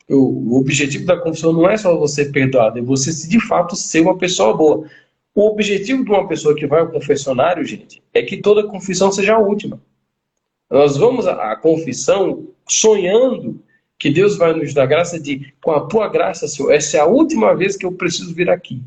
O objetivo da confissão não é só você ser perdoado, é você de fato ser uma pessoa boa. O objetivo de uma pessoa que vai ao confessionário, gente, é que toda confissão seja a última. Nós vamos à confissão sonhando que Deus vai nos dar graça de, com a tua graça, Senhor, essa é a última vez que eu preciso vir aqui.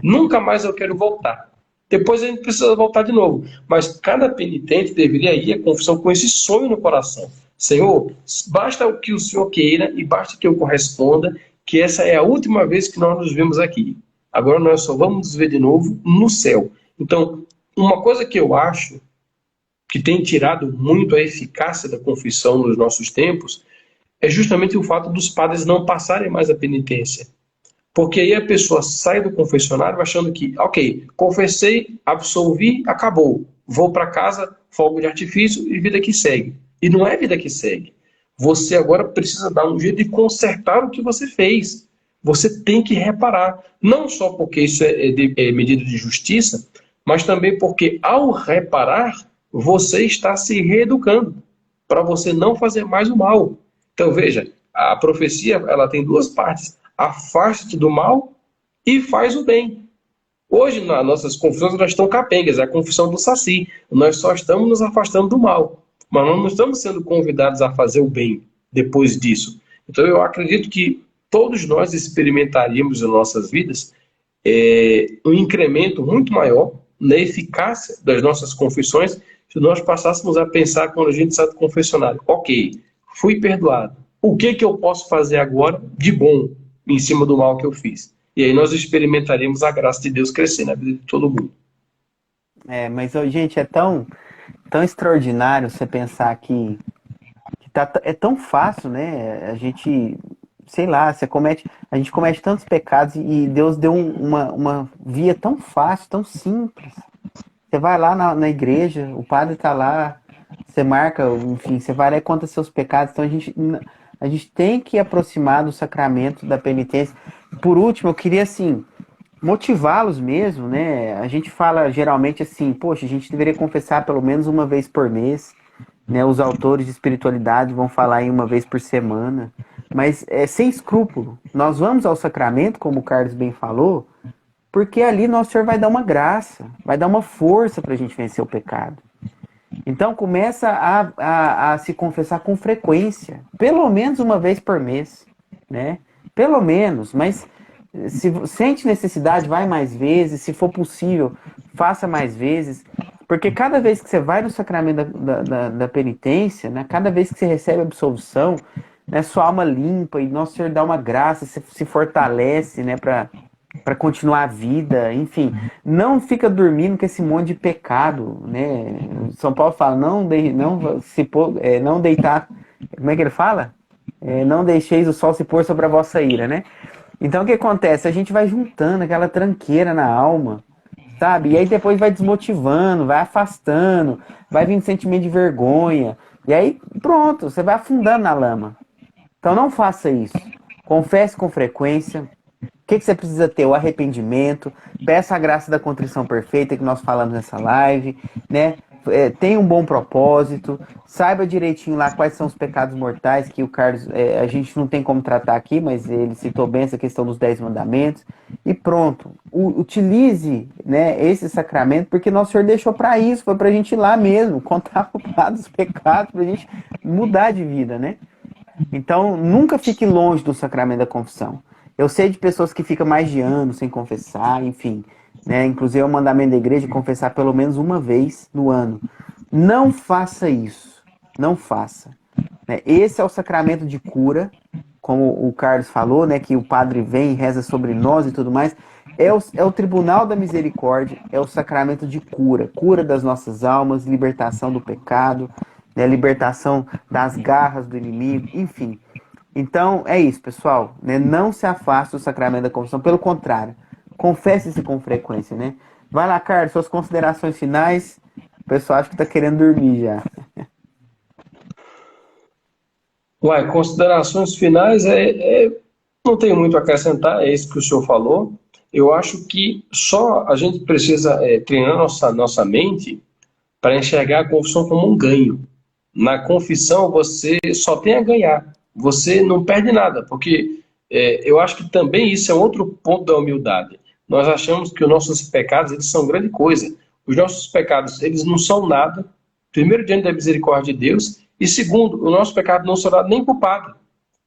Nunca mais eu quero voltar. Depois a gente precisa voltar de novo. Mas cada penitente deveria ir à confissão com esse sonho no coração. Senhor, basta o que o Senhor queira e basta que eu corresponda, que essa é a última vez que nós nos vemos aqui. Agora nós só vamos nos ver de novo no céu. Então, uma coisa que eu acho que tem tirado muito a eficácia da confissão nos nossos tempos é justamente o fato dos padres não passarem mais a penitência. Porque aí a pessoa sai do confessionário achando que, ok, confessei, absolvi, acabou. Vou para casa, fogo de artifício e vida que segue. E não é vida que segue. Você agora precisa dar um jeito de consertar o que você fez. Você tem que reparar. Não só porque isso é medida de justiça, mas também porque ao reparar, você está se reeducando para você não fazer mais o mal. Então veja, a profecia ela tem duas partes. Afaste-te do mal e faz o bem. Hoje, nas nossas confissões, nós estamos capengas, é a confissão do Saci. Nós só estamos nos afastando do mal, mas nós não estamos sendo convidados a fazer o bem depois disso. Então, eu acredito que todos nós experimentaríamos em nossas vidas um incremento muito maior na eficácia das nossas confissões se nós passássemos a pensar quando a gente sai do confessionário. Ok, fui perdoado. O que eu posso fazer agora de bom em cima do mal que eu fiz? E aí nós experimentaríamos a graça de Deus crescer na vida de todo mundo. Mas, gente, é tão extraordinário você pensar que é tão fácil, né? A gente, sei lá, a gente comete tantos pecados e Deus deu uma via tão fácil, tão simples. Você vai lá na igreja, o padre está lá, você marca, enfim, você vai lá e conta seus pecados. Então a gente tem que aproximar do sacramento da penitência. Por último, eu queria, assim, motivá-los mesmo, né? A gente fala geralmente assim, poxa, a gente deveria confessar pelo menos uma vez por mês, né? Os autores de espiritualidade vão falar em uma vez por semana, mas sem escrúpulo. Nós vamos ao sacramento, como o Carlos bem falou, porque ali Nosso Senhor vai dar uma graça, vai dar uma força para a gente vencer o pecado. Então começa a se confessar com frequência, pelo menos uma vez por mês, né? Pelo menos, mas se sente necessidade, vai mais vezes, se for possível, faça mais vezes, porque cada vez que você vai no sacramento da penitência, né, cada vez que você recebe absolvição, né, sua alma limpa e Nosso Senhor dá uma graça, se fortalece, né, para continuar a vida, enfim, não fica dormindo com esse monte de pecado, né? São Paulo fala, não deitar, como é que ele fala? Não deixeis o sol se pôr sobre a vossa ira, né? Então o que acontece? A gente vai juntando aquela tranqueira na alma, sabe? E aí depois vai desmotivando, vai afastando, vai vindo sentimento de vergonha, e aí pronto, você vai afundando na lama. Então não faça isso. Confesse com frequência. O que você precisa ter? O arrependimento. Peça a graça da contrição perfeita que nós falamos nessa live, né? Tenha um bom propósito. Saiba direitinho lá quais são os pecados mortais que o Carlos, a gente não tem como tratar aqui, mas ele citou bem essa questão dos 10 mandamentos. E pronto. Utilize, né, esse sacramento, porque Nosso Senhor deixou para isso, foi para a gente ir lá mesmo, contar dos pecados, para a gente mudar de vida, né? Então, nunca fique longe do sacramento da confissão. Eu sei de pessoas que ficam mais de ano sem confessar, enfim, né? Inclusive é o mandamento da igreja confessar pelo menos uma vez no ano. Não faça isso. Não faça. Né? Esse é o sacramento de cura, como o Carlos falou, né? Que o padre vem e reza sobre nós e tudo mais. É o tribunal da misericórdia, é o sacramento de cura. Cura das nossas almas, libertação do pecado, né? Libertação das garras do inimigo, enfim. Então, é isso, pessoal. Né? Não se afaste do sacramento da confissão. Pelo contrário, confesse-se com frequência, né? Vai lá, Carlos, suas considerações finais. O pessoal acha que tá querendo dormir já. Uai, considerações finais não tenho muito a acrescentar, é isso que o senhor falou. Eu acho que só a gente precisa treinar nossa mente para enxergar a confissão como um ganho. Na confissão você só tem a ganhar, você não perde nada, porque eu acho que também isso é outro ponto da humildade. Nós achamos que os nossos pecados eles são grande coisa. Os nossos pecados eles não são nada, primeiro diante da misericórdia de Deus, e segundo, o nosso pecado não será nem para o padre,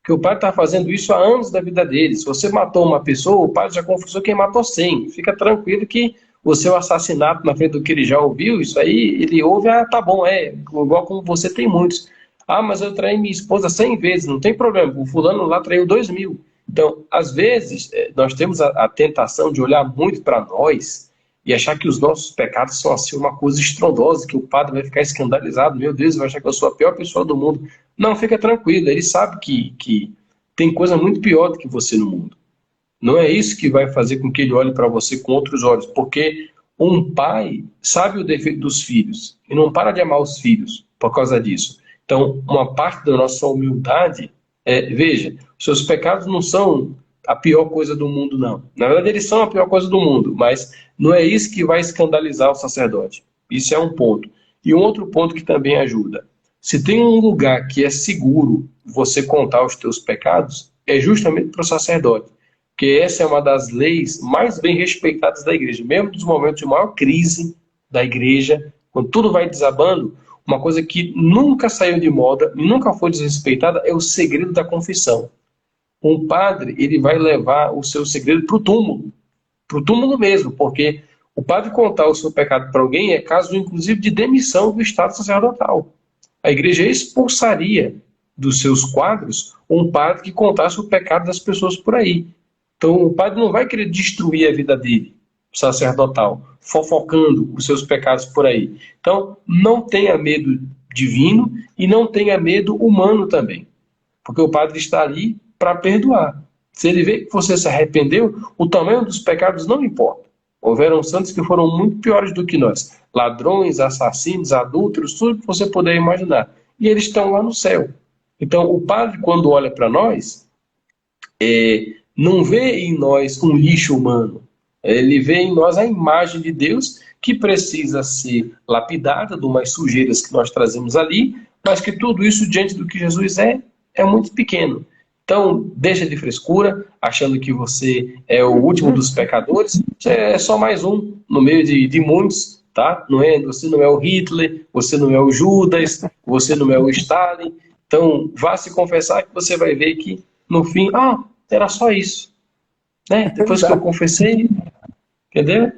porque o padre está fazendo isso há anos da vida dele. Se você matou uma pessoa, o padre já confessou quem matou 100. Fica tranquilo que o seu assassinato na frente do que ele já ouviu, isso aí, ele ouve, tá bom, igual como você tem muitos. Ah, mas eu traí minha esposa 100 vezes, não tem problema, o fulano lá traiu 2.000. Então, às vezes, nós temos a tentação de olhar muito para nós e achar que os nossos pecados são assim uma coisa estrondosa, que o padre vai ficar escandalizado, meu Deus, vai achar que eu sou a pior pessoa do mundo. Não, fica tranquilo, ele sabe que tem coisa muito pior do que você no mundo. Não é isso que vai fazer com que ele olhe para você com outros olhos, porque um pai sabe o defeito dos filhos e não para de amar os filhos por causa disso. Então, uma parte da nossa humildade veja, seus pecados não são a pior coisa do mundo, não. Na verdade, eles são a pior coisa do mundo, mas não é isso que vai escandalizar o sacerdote. Isso é um ponto. E um outro ponto que também ajuda. Se tem um lugar que é seguro você contar os teus pecados, é justamente para o sacerdote. Porque essa é uma das leis mais bem respeitadas da igreja. Mesmo nos momentos de maior crise da igreja, quando tudo vai desabando, uma coisa que nunca saiu de moda e nunca foi desrespeitada é o segredo da confissão. Um padre, ele vai levar o seu segredo para o túmulo mesmo, porque o padre contar o seu pecado para alguém é caso, inclusive, de demissão do estado sacerdotal. A igreja expulsaria dos seus quadros um padre que contasse o pecado das pessoas por aí. Então, o padre não vai querer destruir a vida dele, sacerdotal, fofocando os seus pecados por aí. Então, não tenha medo divino e não tenha medo humano também, porque o padre está ali para perdoar. Se ele vê que você se arrependeu, o tamanho dos pecados não importa. Houveram santos que foram muito piores do que nós. Ladrões, assassinos, adúlteros, tudo que você puder imaginar. E eles estão lá no céu. Então, o padre, quando olha para nós, não vê em nós um lixo humano. Ele vê em nós a imagem de Deus que precisa ser lapidada de umas sujeiras que nós trazemos ali, mas que tudo isso, diante do que Jesus é muito pequeno. Então, deixa de frescura, achando que você é o último dos pecadores. Você é só mais um no meio de muitos, tá? Você não é o Hitler, você não é o Judas, você não é o Stalin. Então, vá se confessar que você vai ver que, no fim, era só isso. Né? Depois que eu confessei, entendeu?